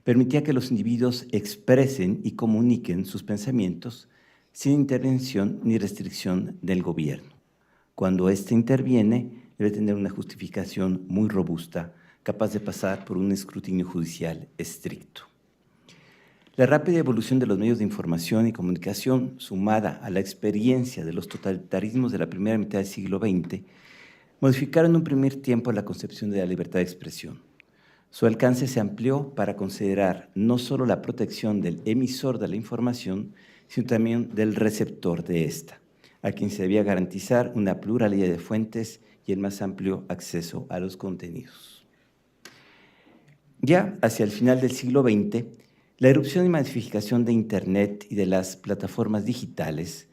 Speaker 1: permitía que los individuos expresen y comuniquen sus pensamientos sin intervención ni restricción del gobierno. Cuando éste interviene, debe tener una justificación muy robusta, capaz de pasar por un escrutinio judicial estricto. La rápida evolución de los medios de información y comunicación, sumada a la experiencia de los totalitarismos de la primera mitad del siglo XX, modificaron en un primer tiempo la concepción de la libertad de expresión. Su alcance se amplió para considerar no solo la protección del emisor de la información, sino también del receptor de esta, a quien se debía garantizar una pluralidad de fuentes y el más amplio acceso a los contenidos. Ya hacia el final del siglo XX, la irrupción y masificación de Internet y de las plataformas digitales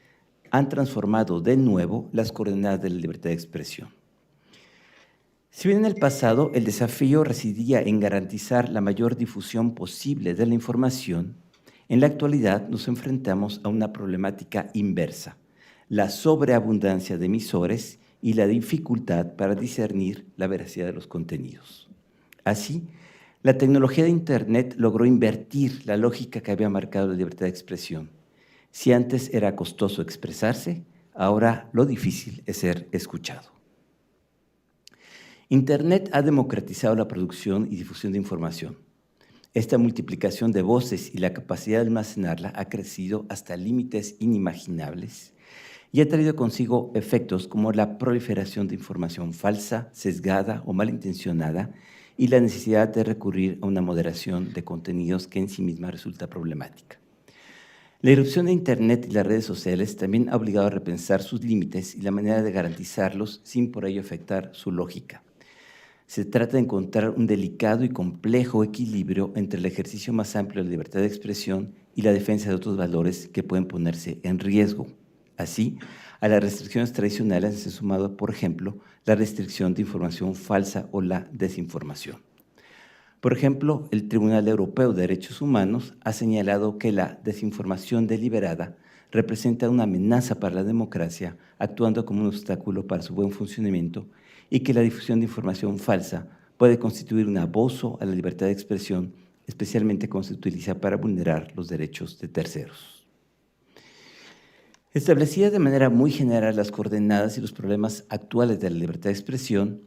Speaker 1: han transformado de nuevo las coordenadas de la libertad de expresión. Si bien en el pasado el desafío residía en garantizar la mayor difusión posible de la información, en la actualidad nos enfrentamos a una problemática inversa: la sobreabundancia de emisores y la dificultad para discernir la veracidad de los contenidos. Así, la tecnología de Internet logró invertir la lógica que había marcado la libertad de expresión. Si antes era costoso expresarse, ahora lo difícil es ser escuchado. Internet ha democratizado la producción y difusión de información. Esta multiplicación de voces y la capacidad de almacenarla ha crecido hasta límites inimaginables y ha traído consigo efectos como la proliferación de información falsa, sesgada o malintencionada y la necesidad de recurrir a una moderación de contenidos que en sí misma resulta problemática. La irrupción de Internet y las redes sociales también ha obligado a repensar sus límites y la manera de garantizarlos sin por ello afectar su lógica. Se trata de encontrar un delicado y complejo equilibrio entre el ejercicio más amplio de la libertad de expresión y la defensa de otros valores que pueden ponerse en riesgo. Así, a las restricciones tradicionales se ha sumado, por ejemplo, la restricción de información falsa o la desinformación. Por ejemplo, el Tribunal Europeo de Derechos Humanos ha señalado que la desinformación deliberada representa una amenaza para la democracia, actuando como un obstáculo para su buen funcionamiento, y que la difusión de información falsa puede constituir un abuso a la libertad de expresión, especialmente cuando se utiliza para vulnerar los derechos de terceros. Establecidas de manera muy general las coordenadas y los problemas actuales de la libertad de expresión,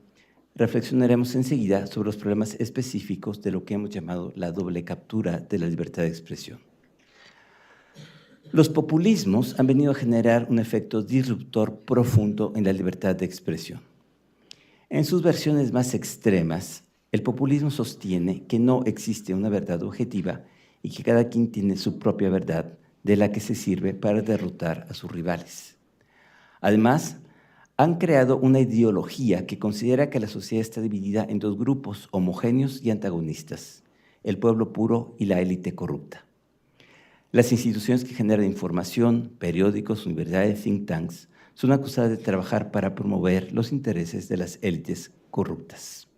Speaker 1: reflexionaremos enseguida sobre los problemas específicos de lo que hemos llamado la doble captura de la libertad de expresión. Los populismos han venido a generar un efecto disruptor profundo en la libertad de expresión. En sus versiones más extremas, el populismo sostiene que no existe una verdad objetiva y que cada quien tiene su propia verdad, de la que se sirve para derrotar a sus rivales. Además, han creado una ideología que considera que la sociedad está dividida en dos grupos homogéneos y antagonistas: el pueblo puro y la élite corrupta. Las instituciones que generan información, periódicos, universidades, think tanks, son acusadas de trabajar para promover los intereses de las élites corruptas.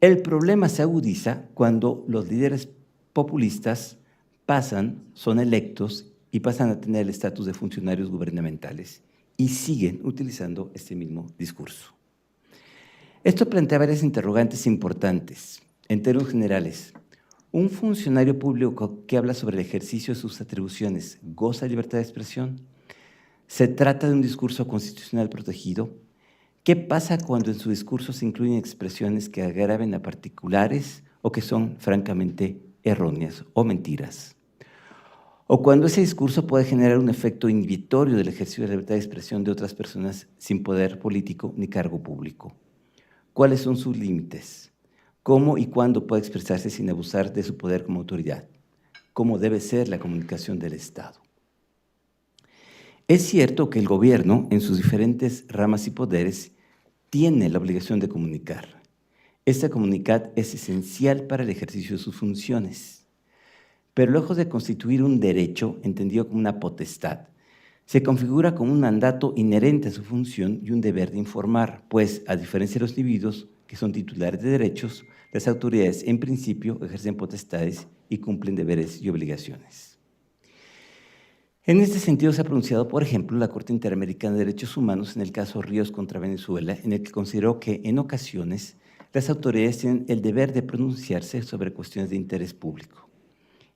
Speaker 1: El problema se agudiza cuando los líderes populistas son electos y pasan a tener el estatus de funcionarios gubernamentales y siguen utilizando este mismo discurso. Esto plantea varias interrogantes importantes. En términos generales, ¿un funcionario público que habla sobre el ejercicio de sus atribuciones goza de libertad de expresión? ¿Se trata de un discurso constitucional protegido? ¿Qué pasa cuando en su discurso se incluyen expresiones que agraven a particulares o que son francamente erróneas o mentiras? O cuando ese discurso puede generar un efecto inhibitorio del ejercicio de la libertad de expresión de otras personas sin poder político ni cargo público. ¿Cuáles son sus límites? ¿Cómo y cuándo puede expresarse sin abusar de su poder como autoridad? ¿Cómo debe ser la comunicación del Estado? Es cierto que el gobierno, en sus diferentes ramas y poderes, tiene la obligación de comunicar. Esta comunicación es esencial para el ejercicio de sus funciones. Pero lejos de constituir un derecho, entendido como una potestad, se configura como un mandato inherente a su función y un deber de informar, pues, a diferencia de los individuos que son titulares de derechos, las autoridades, en principio, ejercen potestades y cumplen deberes y obligaciones. En este sentido se ha pronunciado, por ejemplo, la Corte Interamericana de Derechos Humanos en el caso Ríos contra Venezuela, en el que consideró que, en ocasiones, las autoridades tienen el deber de pronunciarse sobre cuestiones de interés público.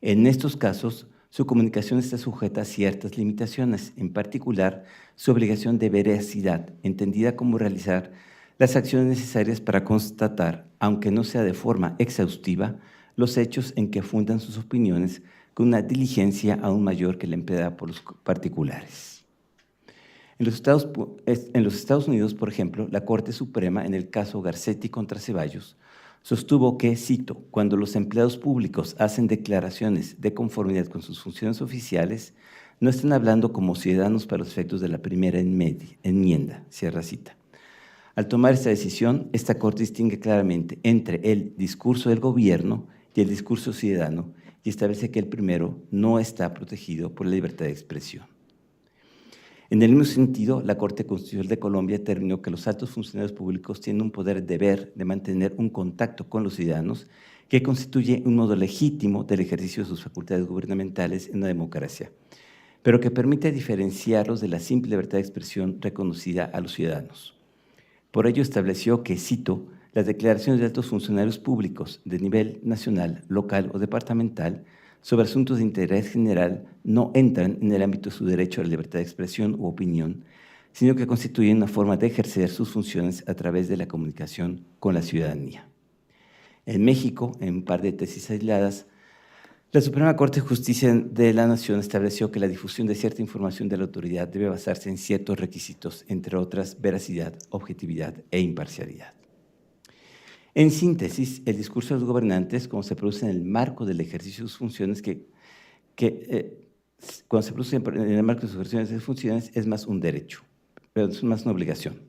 Speaker 1: En estos casos, su comunicación está sujeta a ciertas limitaciones, en particular, su obligación de veracidad, entendida como realizar las acciones necesarias para constatar, aunque no sea de forma exhaustiva, los hechos en que fundan sus opiniones con una diligencia aún mayor que la empleada por los particulares. En los Estados Unidos, por ejemplo, la Corte Suprema, en el caso Garcetti contra Ceballos, sostuvo que, cito, cuando los empleados públicos hacen declaraciones de conformidad con sus funciones oficiales, no están hablando como ciudadanos para los efectos de la primera enmienda, cierra cita. Al tomar esta decisión, esta Corte distingue claramente entre el discurso del gobierno y el discurso ciudadano y establece que el primero no está protegido por la libertad de expresión. En el mismo sentido, la Corte Constitucional de Colombia determinó que los altos funcionarios públicos tienen un poder deber de mantener un contacto con los ciudadanos que constituye un modo legítimo del ejercicio de sus facultades gubernamentales en una democracia, pero que permite diferenciarlos de la simple libertad de expresión reconocida a los ciudadanos. Por ello estableció que, cito, las declaraciones de altos funcionarios públicos de nivel nacional, local o departamental sobre asuntos de interés general no entran en el ámbito de su derecho a la libertad de expresión u opinión, sino que constituyen una forma de ejercer sus funciones a través de la comunicación con la ciudadanía. En México, en un par de tesis aisladas, la Suprema Corte de Justicia de la Nación estableció que la difusión de cierta información de la autoridad debe basarse en ciertos requisitos, entre otras, veracidad, objetividad e imparcialidad. En síntesis, el discurso de los gobernantes, cuando se produce en el marco del ejercicio de sus funciones, cuando se produce en el marco de sus funciones, es más un derecho, pero es más una obligación.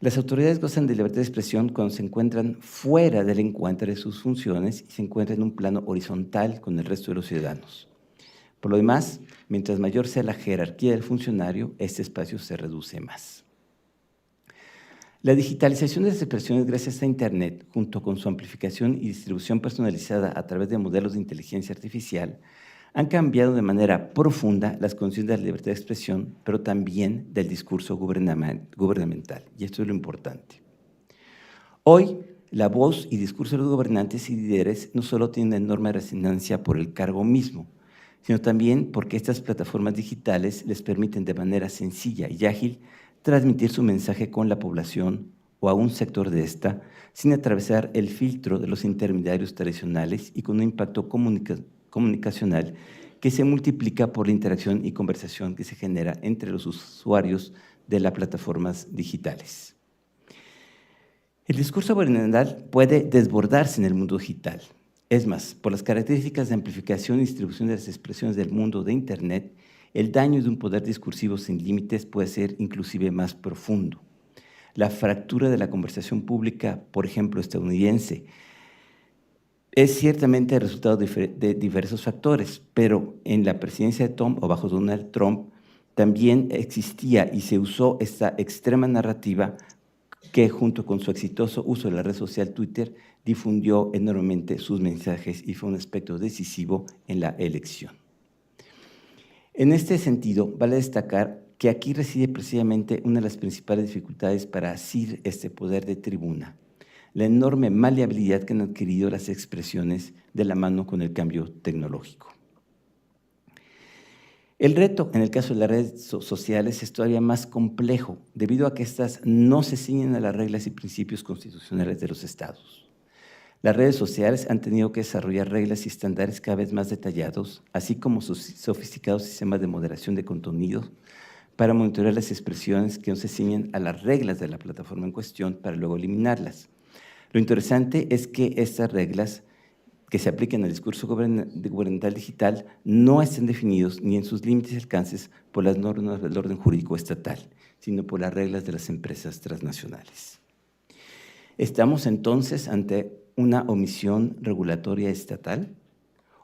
Speaker 1: Las autoridades gozan de libertad de expresión cuando se encuentran fuera del encuentro de sus funciones y se encuentran en un plano horizontal con el resto de los ciudadanos. Por lo demás, mientras mayor sea la jerarquía del funcionario, este espacio se reduce más. La digitalización de las expresiones gracias a Internet, junto con su amplificación y distribución personalizada a través de modelos de inteligencia artificial, han cambiado de manera profunda las condiciones de la libertad de expresión, pero también del discurso gubernamental, y esto es lo importante. Hoy, la voz y discurso de los gobernantes y líderes no solo tienen una enorme resonancia por el cargo mismo, sino también porque estas plataformas digitales les permiten de manera sencilla y ágil transmitir su mensaje con la población o a un sector de esta, sin atravesar el filtro de los intermediarios tradicionales y con un impacto comunicacional que se multiplica por la interacción y conversación que se genera entre los usuarios de las plataformas digitales. El discurso gubernamental puede desbordarse en el mundo digital. Es más, por las características de amplificación y distribución de las expresiones del mundo de Internet, el daño de un poder discursivo sin límites puede ser inclusive más profundo. La fractura de la conversación pública, por ejemplo, estadounidense, es ciertamente el resultado de diversos factores, pero en la presidencia de Trump o bajo Donald Trump también existía y se usó esta extrema narrativa que, junto con su exitoso uso de la red social Twitter, difundió enormemente sus mensajes y fue un aspecto decisivo en la elección. En este sentido, vale destacar que aquí reside precisamente una de las principales dificultades para asir este poder de tribuna, la enorme maleabilidad que han adquirido las expresiones de la mano con el cambio tecnológico. El reto en el caso de las redes sociales es todavía más complejo, debido a que éstas no se ciñen a las reglas y principios constitucionales de los estados. Las redes sociales han tenido que desarrollar reglas y estándares cada vez más detallados, así como sus sofisticados sistemas de moderación de contenidos para monitorear las expresiones que no se ciñen a las reglas de la plataforma en cuestión para luego eliminarlas. Lo interesante es que estas reglas que se apliquen al discurso gubernamental digital no estén definidos ni en sus límites y alcances por las normas del orden jurídico estatal, sino por las reglas de las empresas transnacionales. ¿Estamos entonces ante una omisión regulatoria estatal?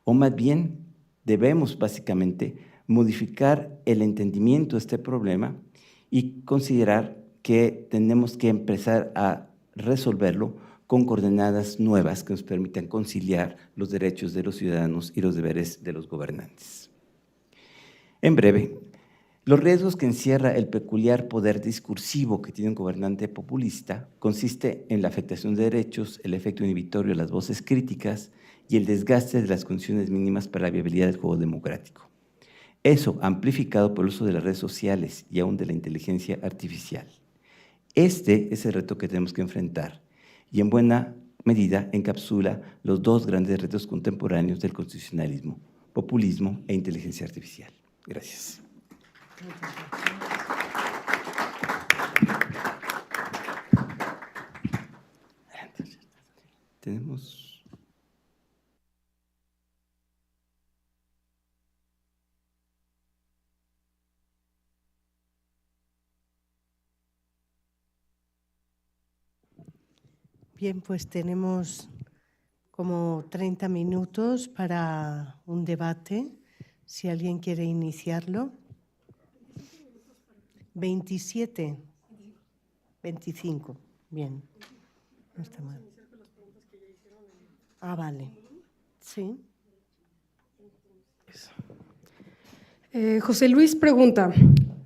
Speaker 1: O más bien, debemos básicamente modificar el entendimiento de este problema y considerar que tenemos que empezar a resolverlo con coordenadas nuevas que nos permitan conciliar los derechos de los ciudadanos y los deberes de los gobernantes. En breve, los riesgos que encierra el peculiar poder discursivo que tiene un gobernante populista consiste en la afectación de derechos, el efecto inhibitorio de las voces críticas y el desgaste de las condiciones mínimas para la viabilidad del juego democrático. Eso amplificado por el uso de las redes sociales y aún de la inteligencia artificial. Este es el reto que tenemos que enfrentar y en buena medida encapsula los dos grandes retos contemporáneos del constitucionalismo, populismo e inteligencia artificial. Gracias. Tenemos...
Speaker 2: Bien, pues tenemos como 30 minutos para un debate, si alguien quiere iniciarlo. 27, 25, bien, no está mal. Ah, vale, sí.
Speaker 8: José Luis pregunta,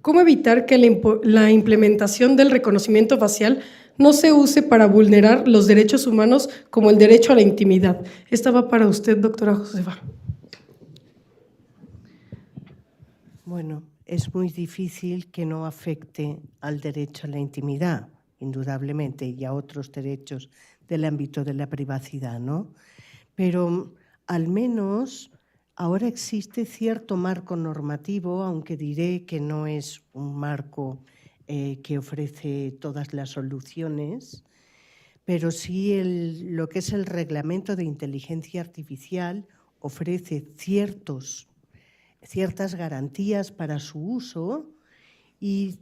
Speaker 8: ¿cómo evitar que la implementación del reconocimiento facial no se use para vulnerar los derechos humanos como el derecho a la intimidad? Esta va para usted, doctora Josefa.
Speaker 2: Bueno, es muy difícil que no afecte al derecho a la intimidad, indudablemente, y a otros derechos del ámbito de la privacidad, ¿no? Pero al menos ahora existe cierto marco normativo, aunque diré que no es un marco que ofrece todas las soluciones, pero sí lo que es el reglamento de inteligencia artificial ofrece ciertas garantías para su uso y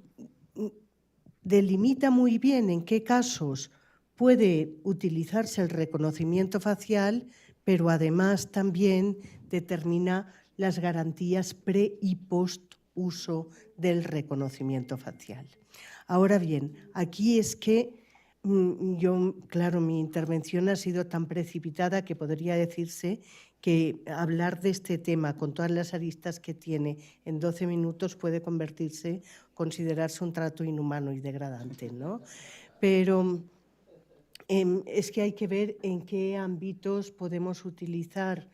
Speaker 2: delimita muy bien en qué casos puede utilizarse el reconocimiento facial, pero además también determina las garantías pre- y post-uso del reconocimiento facial. Ahora bien, aquí es que claro, mi intervención ha sido tan precipitada que podría decirse que hablar de este tema con todas las aristas que tiene en 12 minutos puede considerarse un trato inhumano y degradante, ¿no? Pero es que hay que ver en qué ámbitos podemos utilizar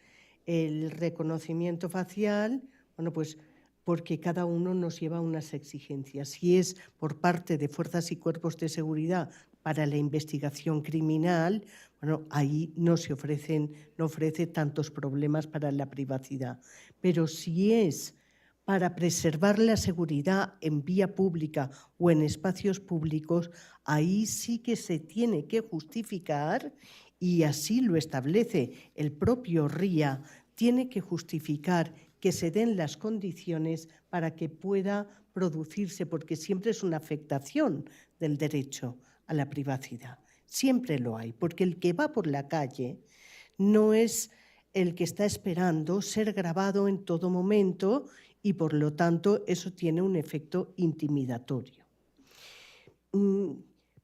Speaker 2: el reconocimiento facial, bueno, pues porque cada uno nos lleva unas exigencias. Si es por parte de fuerzas y cuerpos de seguridad para la investigación criminal, bueno, ahí no ofrece tantos problemas para la privacidad. Pero si es para preservar la seguridad en vía pública o en espacios públicos, ahí sí que se tiene que justificar, y así lo establece el propio RIA, tiene que justificar que se den las condiciones para que pueda producirse, porque siempre es una afectación del derecho a la privacidad. Siempre lo hay, porque el que va por la calle no es el que está esperando ser grabado en todo momento y, por lo tanto, eso tiene un efecto intimidatorio.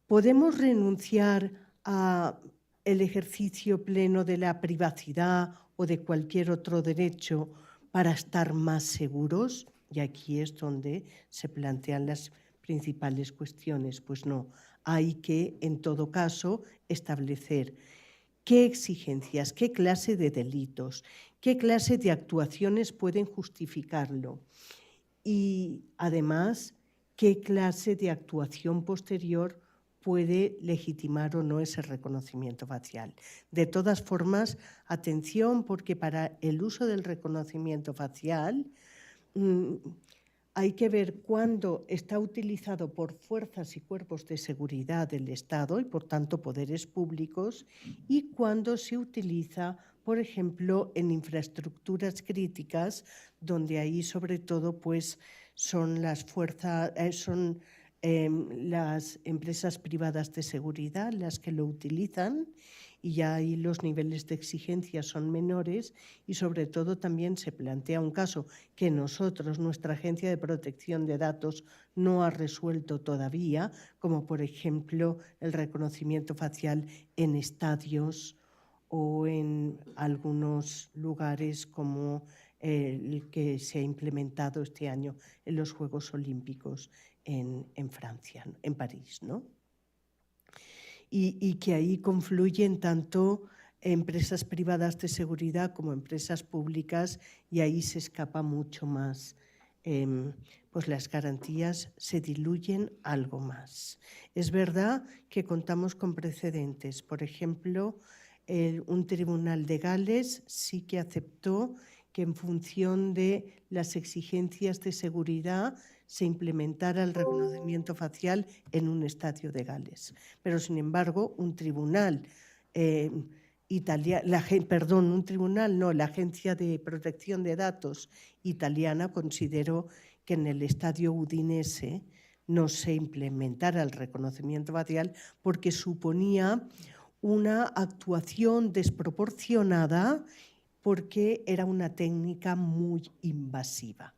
Speaker 2: ¿Podemos renunciar al ejercicio pleno de la privacidad o de cualquier otro derecho para estar más seguros? Y aquí es donde se plantean las principales cuestiones. Pues no, hay que, en todo caso, establecer qué exigencias, qué clase de delitos, qué clase de actuaciones pueden justificarlo y, además, qué clase de actuación posterior puede legitimar o no ese reconocimiento facial. De todas formas, atención, porque para el uso del reconocimiento facial hay que ver cuándo está utilizado por fuerzas y cuerpos de seguridad del Estado y, por tanto, poderes públicos, y cuándo se utiliza, por ejemplo, en infraestructuras críticas, donde ahí, sobre todo, pues, son las empresas privadas de seguridad las que lo utilizan, y ya ahí los niveles de exigencia son menores, y sobre todo también se plantea un caso que nuestra Agencia de Protección de Datos, no ha resuelto todavía, como por ejemplo el reconocimiento facial en estadios o en algunos lugares como el que se ha implementado este año en los Juegos Olímpicos en Francia, en París, ¿no? Y que ahí confluyen tanto empresas privadas de seguridad como empresas públicas, y ahí se escapa mucho más, pues las garantías se diluyen algo más. Es verdad que contamos con precedentes. Por ejemplo, un tribunal de Gales sí que aceptó que, en función de las exigencias de seguridad, se implementara el reconocimiento facial en un estadio de Gales. Pero, sin embargo, la Agencia de Protección de Datos italiana consideró que en el estadio Udinese no se implementara el reconocimiento facial porque suponía una actuación desproporcionada, porque era una técnica muy invasiva.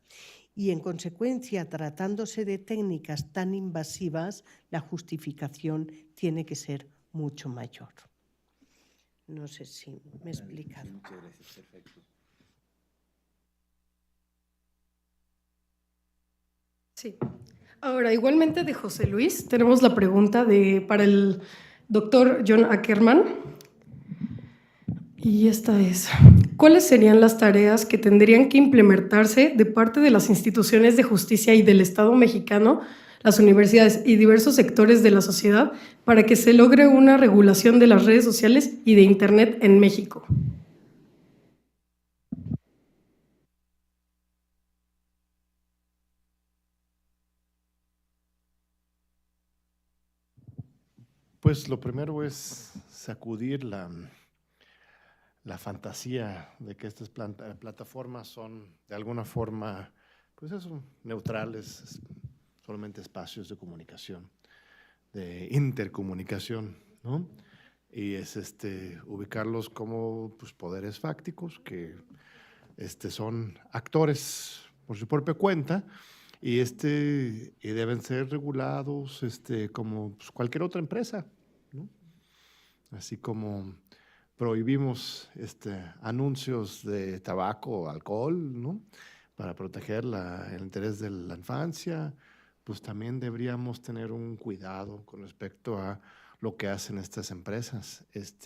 Speaker 2: Y, en consecuencia, tratándose de técnicas tan invasivas, la justificación tiene que ser mucho mayor. No sé si me he explicado.
Speaker 1: Muchas gracias, perfecto.
Speaker 8: Sí. Ahora, igualmente de José Luis, tenemos la pregunta para el doctor John Ackerman. Y esta es: ¿cuáles serían las tareas que tendrían que implementarse de parte de las instituciones de justicia y del Estado mexicano, las universidades y diversos sectores de la sociedad para que se logre una regulación de las redes sociales y de Internet en México?
Speaker 4: Pues lo primero es sacudir la fantasía de que estas plataformas son de alguna forma, pues eso, neutrales, solamente espacios de comunicación, de intercomunicación, ¿no? Y es ubicarlos como, pues, poderes fácticos que son actores por su propia cuenta, y deben ser regulados como, pues, cualquier otra empresa, ¿no? Así como prohibimos anuncios de tabaco o alcohol, ¿no?, para proteger el interés de la infancia, pues también deberíamos tener un cuidado con respecto a lo que hacen estas empresas. Es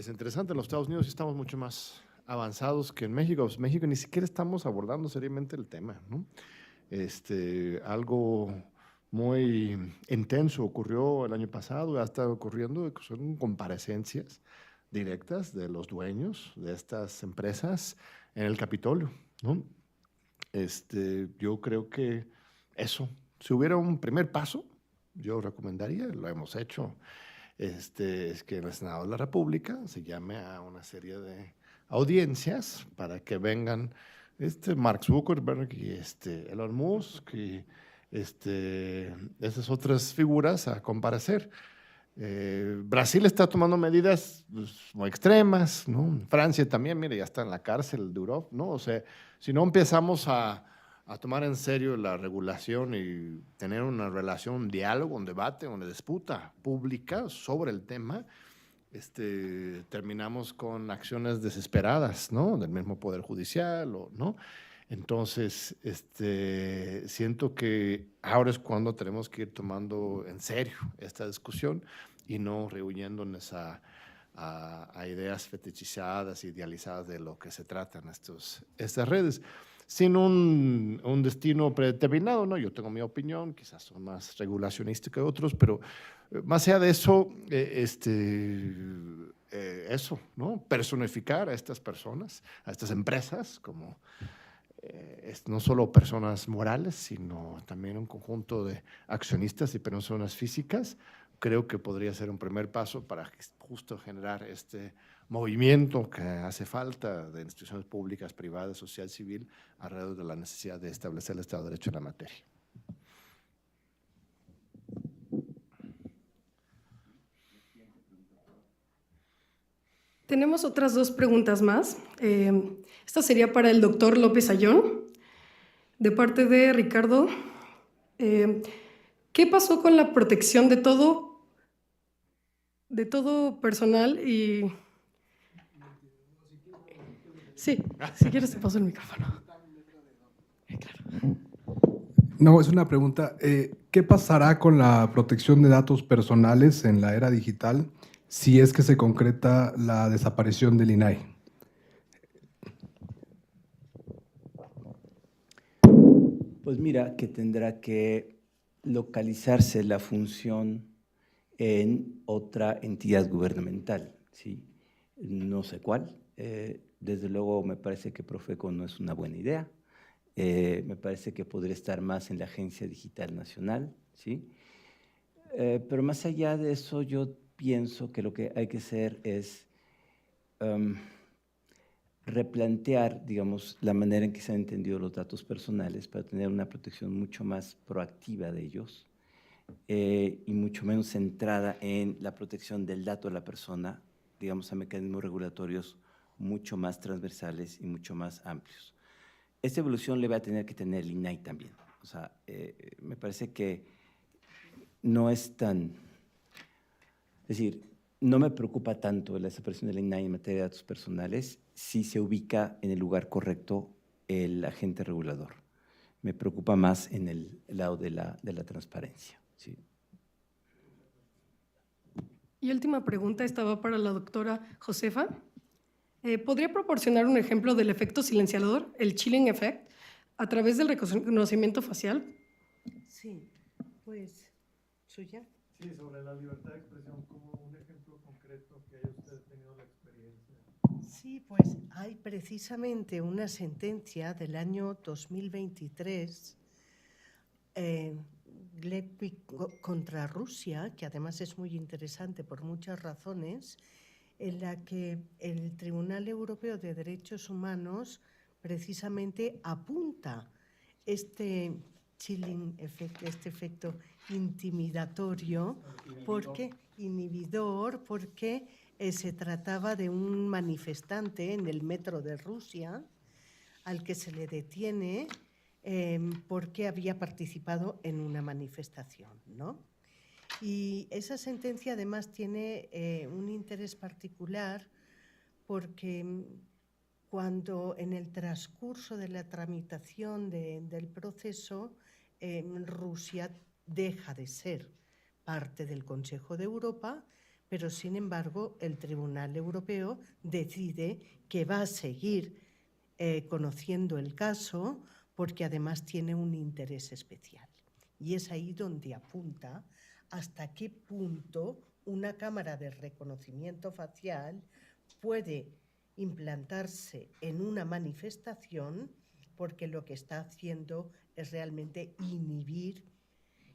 Speaker 4: interesante, en los Estados Unidos estamos mucho más avanzados que en México. En México ni siquiera estamos abordando seriamente el tema, ¿no? Algo muy intenso ocurrió el año pasado, ha estado ocurriendo, son comparecencias directas de los dueños de estas empresas en el Capitolio, ¿no? Yo creo que eso, si hubiera un primer paso, yo recomendaría, lo hemos hecho, es que en el Senado de la República se llame a una serie de audiencias para que vengan Mark Zuckerberg y Elon Musk y esas otras figuras a comparecer. Brasil está tomando medidas, pues, muy extremas, ¿no? Francia también, mire, ya está en la cárcel de Europa, ¿no? O sea, si no empezamos a tomar en serio la regulación y tener una relación, un diálogo, un debate, una disputa pública sobre el tema, terminamos con acciones desesperadas, ¿no?, del mismo Poder Judicial, ¿no? Entonces, siento que ahora es cuando tenemos que ir tomando en serio esta discusión y no rehuyéndonos a ideas fetichizadas, idealizadas de lo que se tratan estas redes, sin un destino predeterminado, ¿no? Yo tengo mi opinión, quizás son más regulacionistas que otros, pero más allá de eso, eso, ¿no? Personificar a estas personas, a estas empresas, como no solo personas morales, sino también un conjunto de accionistas y personas físicas, creo que podría ser un primer paso para justo generar este movimiento que hace falta de instituciones públicas, privadas, social, civil, alrededor de la necesidad de establecer el Estado de Derecho en la materia.
Speaker 8: Tenemos otras 2 preguntas más. Esta sería para el doctor López Ayón, de parte de Ricardo. ¿Qué pasó con la protección de todo personal? Y sí, si quieres te paso el micrófono. Claro.
Speaker 9: No, es una pregunta. ¿Qué pasará con la protección de datos personales en la era digital si es que se concreta la desaparición del INAI?
Speaker 1: Pues mira, que tendrá que localizarse la función en otra entidad gubernamental, ¿sí? No sé cuál. Desde luego me parece que Profeco no es una buena idea. Me parece que podría estar más en la Agencia Digital Nacional, ¿sí? Pero más allá de eso, yo pienso que lo que hay que hacer es replantear, digamos, la manera en que se han entendido los datos personales para tener una protección mucho más proactiva de ellos y mucho menos centrada en la protección del dato de la persona, digamos, a mecanismos regulatorios mucho más transversales y mucho más amplios. Esta evolución le va a tener que tener el INAI también. O sea, me parece que no es tan… Es decir, no me preocupa tanto la desaparición del INAI en materia de datos personales si se ubica en el lugar correcto el agente regulador. Me preocupa más en el lado de la transparencia. Sí.
Speaker 8: Y última pregunta, esta va para la doctora Josefa. ¿Podría proporcionar un ejemplo del efecto silenciador, el chilling effect, a través del reconocimiento facial?
Speaker 2: Sí, pues, ¿suya?
Speaker 10: Sí, sobre la libertad de expresión, como un ejemplo concreto que haya usted tenido la experiencia.
Speaker 2: Sí, pues hay precisamente una sentencia del año 2023 contra Rusia, que además es muy interesante por muchas razones, en la que el Tribunal Europeo de Derechos Humanos precisamente apunta este chilling effect, este efecto intimidatorio, inhibidor, porque se trataba de un manifestante en el metro de Rusia al que se le detiene porque había participado en una manifestación, ¿no? Y esa sentencia además tiene un interés particular porque cuando en el transcurso de la tramitación del proceso Rusia deja de ser parte del Consejo de Europa, pero sin embargo el Tribunal Europeo decide que va a seguir conociendo el caso porque además tiene un interés especial. Y es ahí donde apunta hasta qué punto una cámara de reconocimiento facial puede implantarse en una manifestación porque lo que está haciendo es realmente inhibir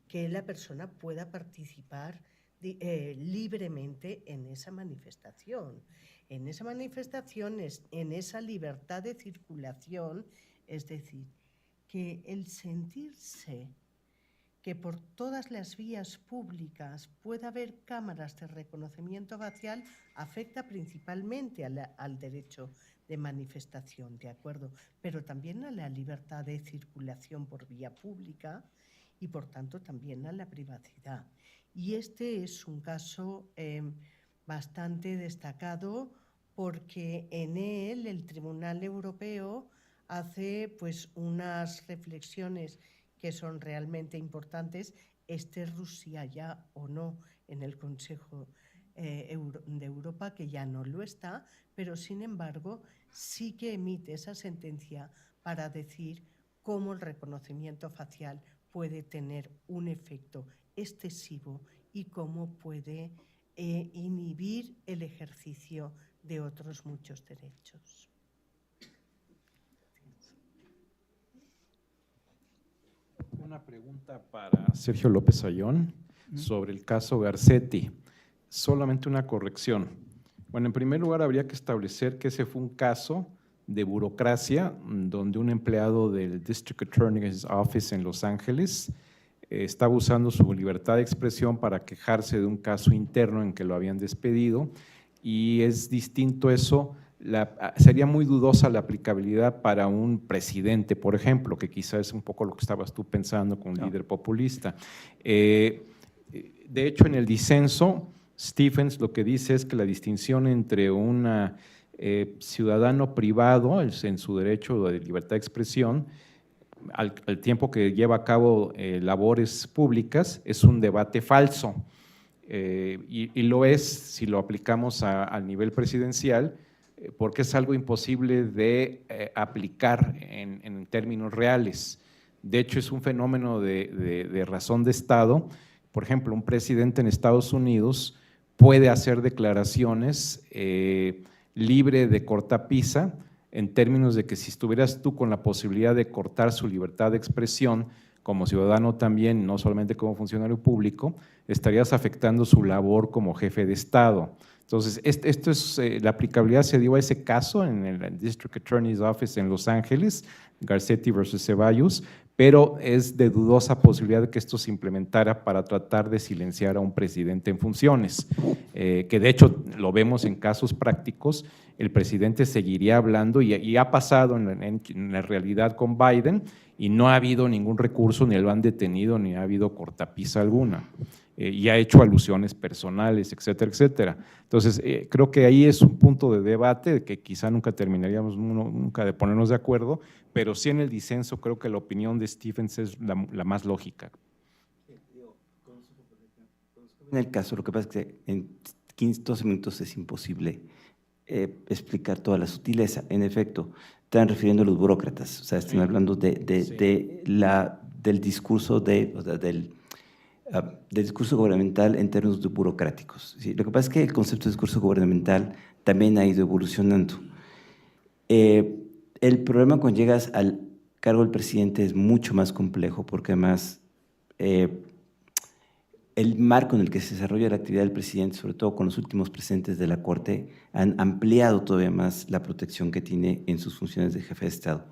Speaker 2: que la persona pueda participar libremente en esa manifestación. En esa manifestación, en esa libertad de circulación, es decir, que el sentirse que por todas las vías públicas pueda haber cámaras de reconocimiento facial afecta principalmente al derecho de manifestación, ¿de acuerdo? Pero también a la libertad de circulación por vía pública y, por tanto, también a la privacidad. Y este es un caso bastante destacado porque en él el Tribunal Europeo hace pues unas reflexiones que son realmente importantes, esté Rusia ya o no en el Consejo de Europa, que ya no lo está, pero sin embargo sí que emite esa sentencia para decir cómo el reconocimiento facial puede tener un efecto excesivo y cómo puede inhibir el ejercicio de otros muchos derechos.
Speaker 3: Una pregunta para Sergio López Ayón sobre el caso Garcetti. Solamente una corrección. Bueno, en primer lugar, habría que establecer que ese fue un caso de burocracia donde un empleado del District Attorney's Office en Los Ángeles estaba usando su libertad de expresión para quejarse de un caso interno en que lo habían despedido, y es distinto eso. Sería muy dudosa la aplicabilidad para un presidente, por ejemplo, que quizás es un poco lo que estabas tú pensando con un líder populista. De hecho, en el disenso, Stephens lo que dice es que la distinción entre un ciudadano privado en su derecho de libertad de expresión al tiempo que lleva a cabo labores públicas es un debate falso, y lo es si lo aplicamos al nivel presidencial, porque es algo imposible de aplicar en términos reales. De hecho, es un fenómeno de razón de Estado. Por ejemplo, un presidente en Estados Unidos puede hacer declaraciones libre de cortapisa, en términos de que si estuvieras tú con la posibilidad de cortar su libertad de expresión como ciudadano también, no solamente como funcionario público, estarías afectando su labor como jefe de Estado. Entonces, esto es, la aplicabilidad se dio a ese caso en el District Attorney's Office en Los Ángeles, Garcetti versus Ceballos, pero es de dudosa posibilidad de que esto se implementara para tratar de silenciar a un presidente en funciones, que de hecho lo vemos en casos prácticos. El presidente seguiría hablando y ha pasado en la realidad con Biden, y no ha habido ningún recurso, ni lo han detenido, ni ha habido cortapisa alguna. Y ha hecho alusiones personales, etcétera, etcétera. Entonces, creo que ahí es un punto de debate que quizá nunca terminaríamos nunca de ponernos de acuerdo, pero sí en el disenso creo que la opinión de Stephens es la más lógica.
Speaker 1: En el caso, lo que pasa es que en 15, 12 minutos es imposible explicar toda la sutileza. En efecto, están refiriendo a los burócratas, o sea, están hablando del discurso del discurso gubernamental en términos burocráticos. ¿Sí? Lo que pasa es que el concepto de discurso gubernamental también ha ido evolucionando. El problema cuando llegas al cargo del presidente es mucho más complejo, porque además el marco en el que se desarrolla la actividad del presidente, sobre todo con los últimos presidentes de la Corte, han ampliado todavía más la protección que tiene en sus funciones de jefe de Estado.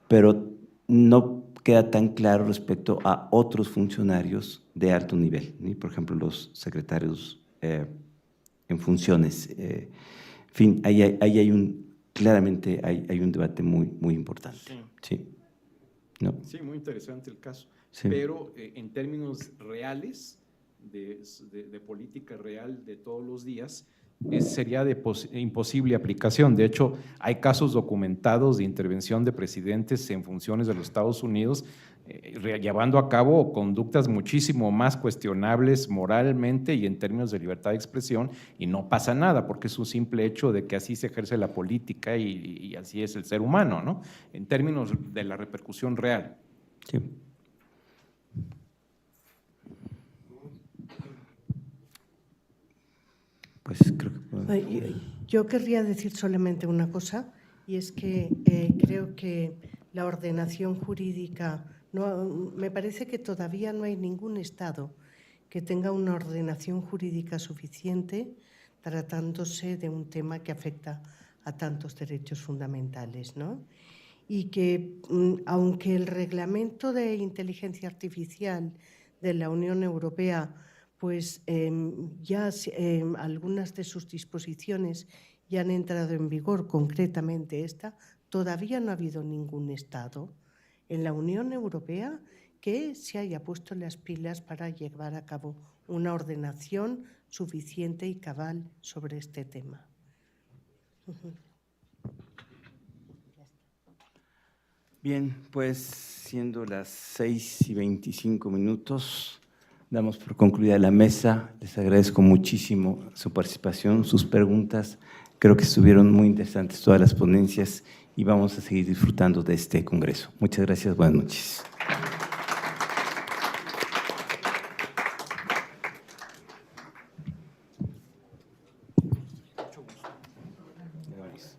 Speaker 1: Pero no queda tan claro respecto a otros funcionarios de alto nivel, ¿sí? Por ejemplo, los secretarios en funciones. En fin, ahí hay claramente hay un debate muy importante. Sí. ¿No?
Speaker 3: Sí, muy interesante el caso.
Speaker 1: Sí.
Speaker 3: Pero en términos reales, de política real de todos los días, sería de imposible aplicación. De hecho, hay casos documentados de intervención de presidentes en funciones de los Estados Unidos llevando a cabo conductas muchísimo más cuestionables moralmente y en términos de libertad de expresión, y no pasa nada, porque es un simple hecho de que así se ejerce la política y así es el ser humano, ¿no? En términos de la repercusión real.
Speaker 1: Sí. Pues creo que
Speaker 2: yo querría decir solamente una cosa, y es que creo que la ordenación jurídica, me parece que todavía no hay ningún Estado que tenga una ordenación jurídica suficiente tratándose de un tema que afecta a tantos derechos fundamentales, ¿no? Y que aunque el reglamento de inteligencia artificial de la Unión Europea pues ya algunas de sus disposiciones ya han entrado en vigor, concretamente esta, todavía no ha habido ningún Estado en la Unión Europea que se haya puesto las pilas para llevar a cabo una ordenación suficiente y cabal sobre este tema.
Speaker 1: Bien, pues siendo las 6:25, damos por concluida la mesa. Les agradezco muchísimo su participación, sus preguntas. Creo que estuvieron muy interesantes todas las ponencias y vamos a seguir disfrutando de este congreso. Muchas gracias, buenas noches.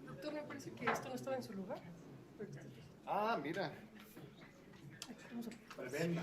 Speaker 8: Doctor, me parece que esto no estaba en su lugar.
Speaker 4: Ah, mira. Prebenda.